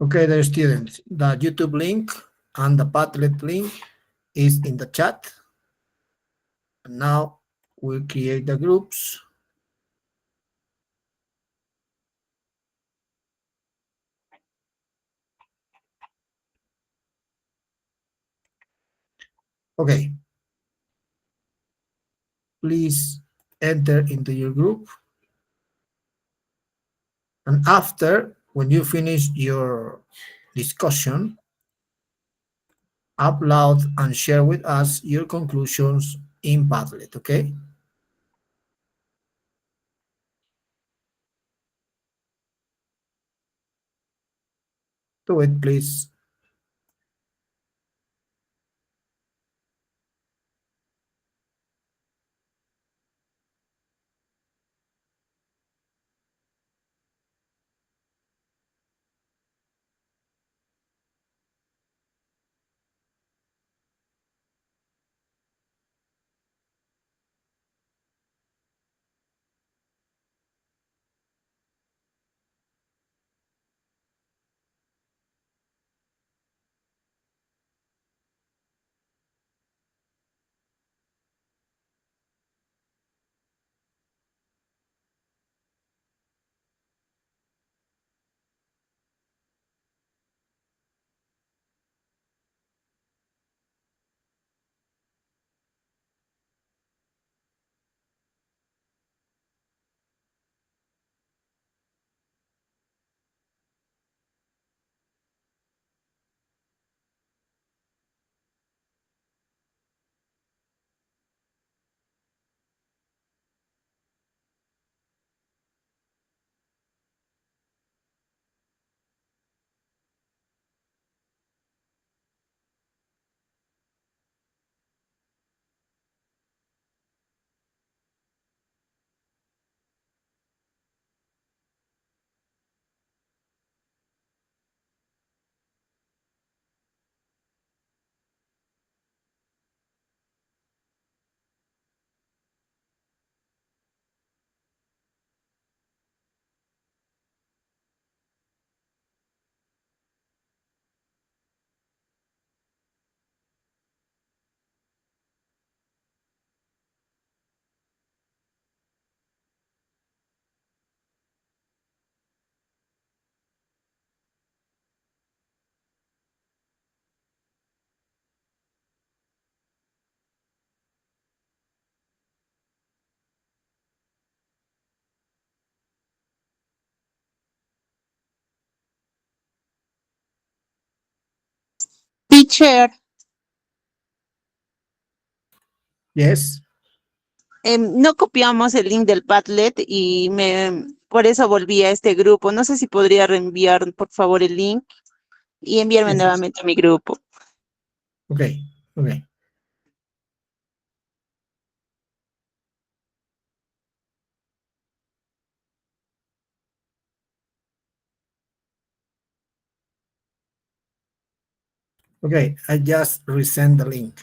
[SPEAKER 1] Okay, dear students, the YouTube link and the Padlet link is in the chat. And now we create the groups. Okay, please enter into your group. And after, when you finish your discussion, upload and share with us your conclusions in Padlet, okay? Do it, please.
[SPEAKER 13] Teacher,
[SPEAKER 1] Yes.
[SPEAKER 13] no copiamos el link del Padlet y por eso volví a este grupo. No sé si podría reenviar, por favor, el link y enviarme
[SPEAKER 1] Yes.
[SPEAKER 13] nuevamente a mi grupo.
[SPEAKER 1] Okay, okay. Okay, I just resend the link.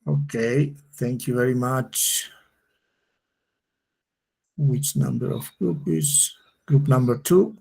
[SPEAKER 1] Okay, thank you very much. Which number of group is group number 2?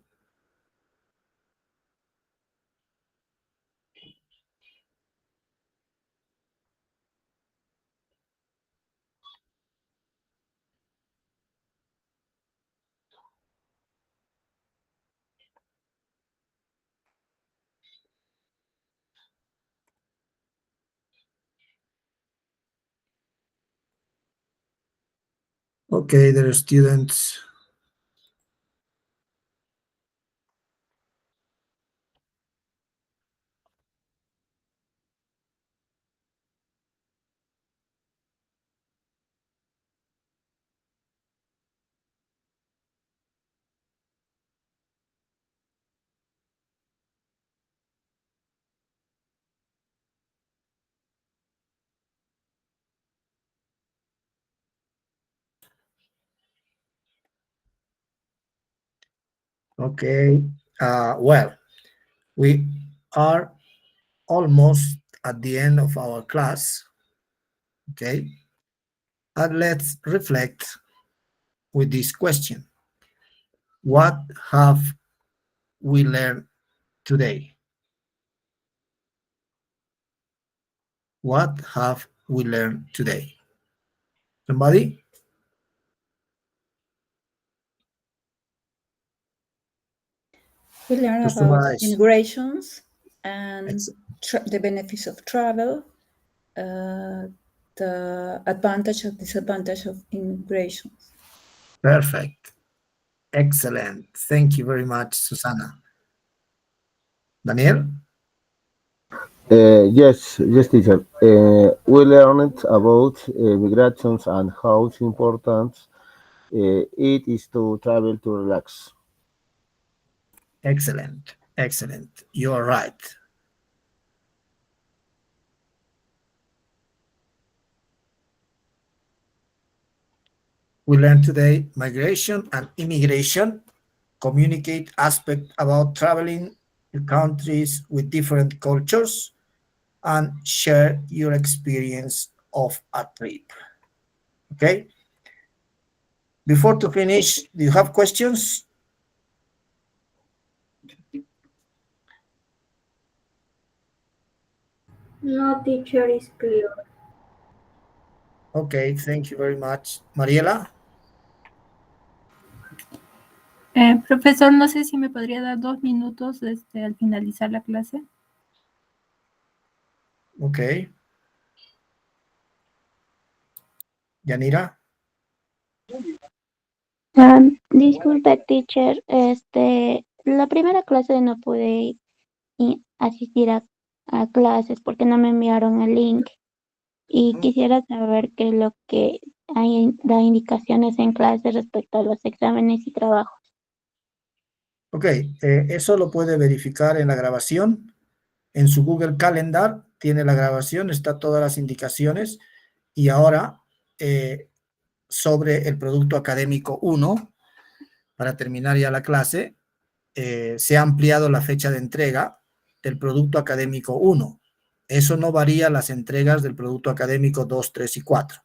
[SPEAKER 1] Okay, there are students. Okay, well, we are almost at the end of our class. Okay, and let's reflect with this question. What have we learned today? What have we learned today? Somebody?
[SPEAKER 11] We learn
[SPEAKER 1] To
[SPEAKER 11] about
[SPEAKER 1] summarize.
[SPEAKER 11] immigrations and
[SPEAKER 1] Excellent.
[SPEAKER 11] the benefits of travel, the advantage and disadvantage of immigration.
[SPEAKER 1] Perfect. Excellent. Thank you very much, Susana. Daniel?
[SPEAKER 8] Yes, teacher. We learned about migrations and how important it is to travel to relax.
[SPEAKER 1] Excellent. Excellent. You are right. We learned today migration and immigration, communicate aspect about traveling to countries with different cultures, and share your experience of a trip. Okay? Before to finish, do you have questions?
[SPEAKER 6] No, teacher, is clear.
[SPEAKER 1] Okay, thank you very much. Mariela?
[SPEAKER 14] Profesor, no sé si me podría dar 2 minutos al finalizar la clase.
[SPEAKER 1] Okay. Yanira?
[SPEAKER 15] Disculpe, teacher, la primera clase no pude asistir a clases porque no me enviaron el link y quisiera saber qué es lo que da indicaciones en clase respecto a los exámenes y trabajos.
[SPEAKER 1] Ok, eso lo puede verificar en la grabación. En su Google Calendar tiene la grabación, está todas las indicaciones. Y ahora, sobre el producto académico 1, para terminar ya la clase, se ha ampliado la fecha de entrega del producto académico 1. Eso no varía las entregas del producto académico 2, 3 y 4.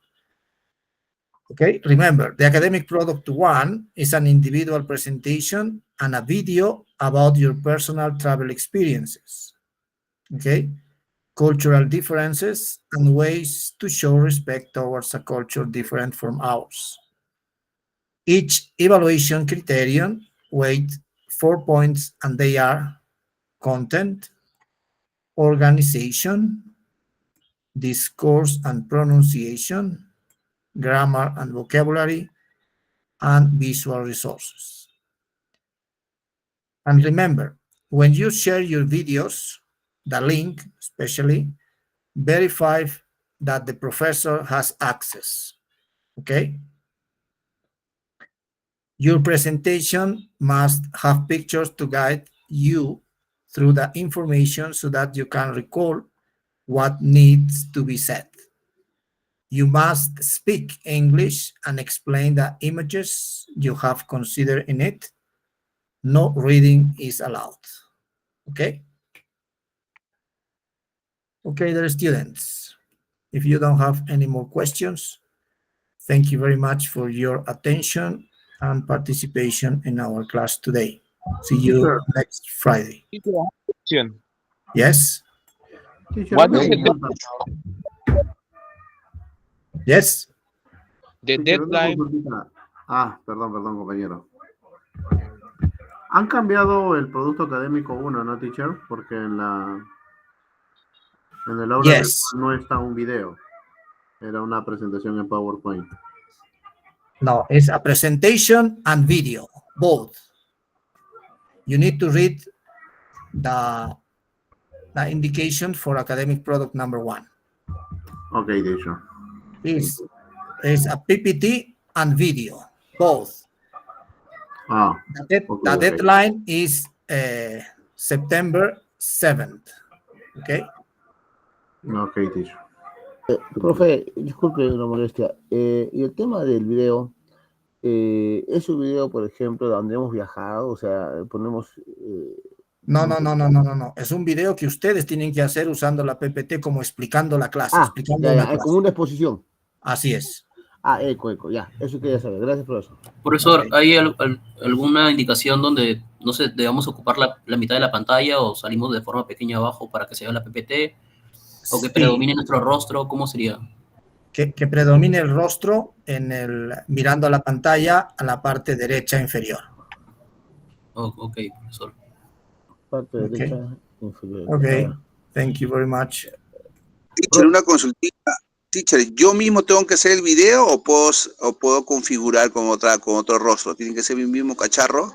[SPEAKER 1] Okay, remember, the academic product 1 is an individual presentation and a video about your personal travel experiences. Okay, cultural differences and ways to show respect towards a culture different from ours. Each evaluation criterion weight 4 points, and they are content, organization, discourse and pronunciation, grammar and vocabulary, and visual resources. And remember, when you share your videos, the link especially, verify that the professor has access. Okay? Your presentation must have pictures to guide you through the information so that you can recall what needs to be said. You must speak English and explain the images you have considered in it. No reading is allowed. Okay? Okay, dear students. If you don't have any more questions, thank you very much for your attention and participation in our class today. See you
[SPEAKER 2] Teacher.
[SPEAKER 1] next Friday.
[SPEAKER 12] Teacher, I have a question.
[SPEAKER 1] Yes?
[SPEAKER 2] Teacher,
[SPEAKER 12] What
[SPEAKER 2] una
[SPEAKER 12] is the
[SPEAKER 2] consulta.
[SPEAKER 1] Yes?
[SPEAKER 12] The
[SPEAKER 2] Teacher, una
[SPEAKER 12] deadline?
[SPEAKER 2] consultita. Perdón, compañero. Han cambiado el producto académico 1, ¿no, teacher? Porque en el aula
[SPEAKER 1] Yes.
[SPEAKER 2] virtual no está un video. Era una presentación en PowerPoint.
[SPEAKER 1] No, it's a presentation and video, both. You need to read the indication for academic product number 1.
[SPEAKER 2] Okay, teacher.
[SPEAKER 1] It's a PPT and video, both. The deadline is September 7th. Okay?
[SPEAKER 2] Okay, teacher.
[SPEAKER 8] Profe, disculpe la molestia. Y el tema del video, ¿es un video, por ejemplo, donde hemos viajado? O sea, ponemos...
[SPEAKER 1] No. Es un video que ustedes tienen que hacer usando la PPT como explicando la clase.
[SPEAKER 8] Ya, como una exposición.
[SPEAKER 1] Así es.
[SPEAKER 8] Eco, ya. Eso quería saber. Gracias, profesor.
[SPEAKER 4] Profesor, ¿hay alguna indicación donde, no sé, debamos ocupar la mitad de la pantalla o salimos de forma pequeña abajo para que se vea la PPT? ¿O que predomine nuestro rostro? ¿Cómo sería?
[SPEAKER 1] Que predomine el rostro mirando a la pantalla a la parte derecha inferior.
[SPEAKER 4] Ok, profesor.
[SPEAKER 8] Parte derecha inferior.
[SPEAKER 1] Okay, thank you very much.
[SPEAKER 16] Teacher, una consultita. Teacher, ¿yo mismo tengo que hacer el video o puedo configurar con otro rostro? ¿Tiene que ser mi mismo cacharro?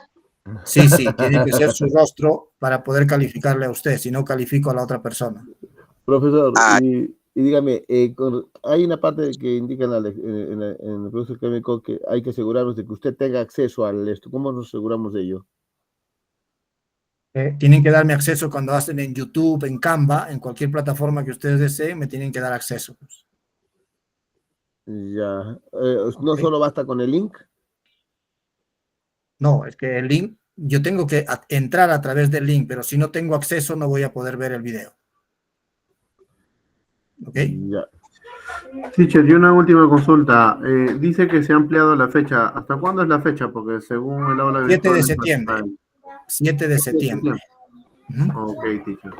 [SPEAKER 1] Sí, tiene que ser su rostro para poder calificarle a usted, si no califico a la otra persona.
[SPEAKER 8] Profesor, y dígame, hay una parte que indica en el producto académico que hay que asegurarnos de que usted tenga acceso al esto. ¿Cómo nos aseguramos de ello?
[SPEAKER 1] Tienen que darme acceso cuando hacen en YouTube, en Canva, en cualquier plataforma que ustedes deseen, me tienen que dar acceso.
[SPEAKER 8] Ya. ¿No solo basta con el link?
[SPEAKER 1] No, es que el link, yo tengo que entrar a través del link, pero si no tengo acceso no voy a poder ver el video. ¿Ok?
[SPEAKER 8] Ya.
[SPEAKER 2] Teacher, y una última consulta. Dice que se ha ampliado la fecha. ¿Hasta cuándo es la fecha? Porque según el aula
[SPEAKER 1] 7 de
[SPEAKER 2] virtual...
[SPEAKER 1] septiembre. 7 de septiembre.
[SPEAKER 2] Ok, teacher.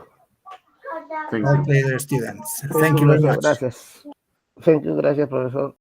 [SPEAKER 1] Okay, students. Thank you very much.
[SPEAKER 8] Gracias. Thank you, gracias, profesor.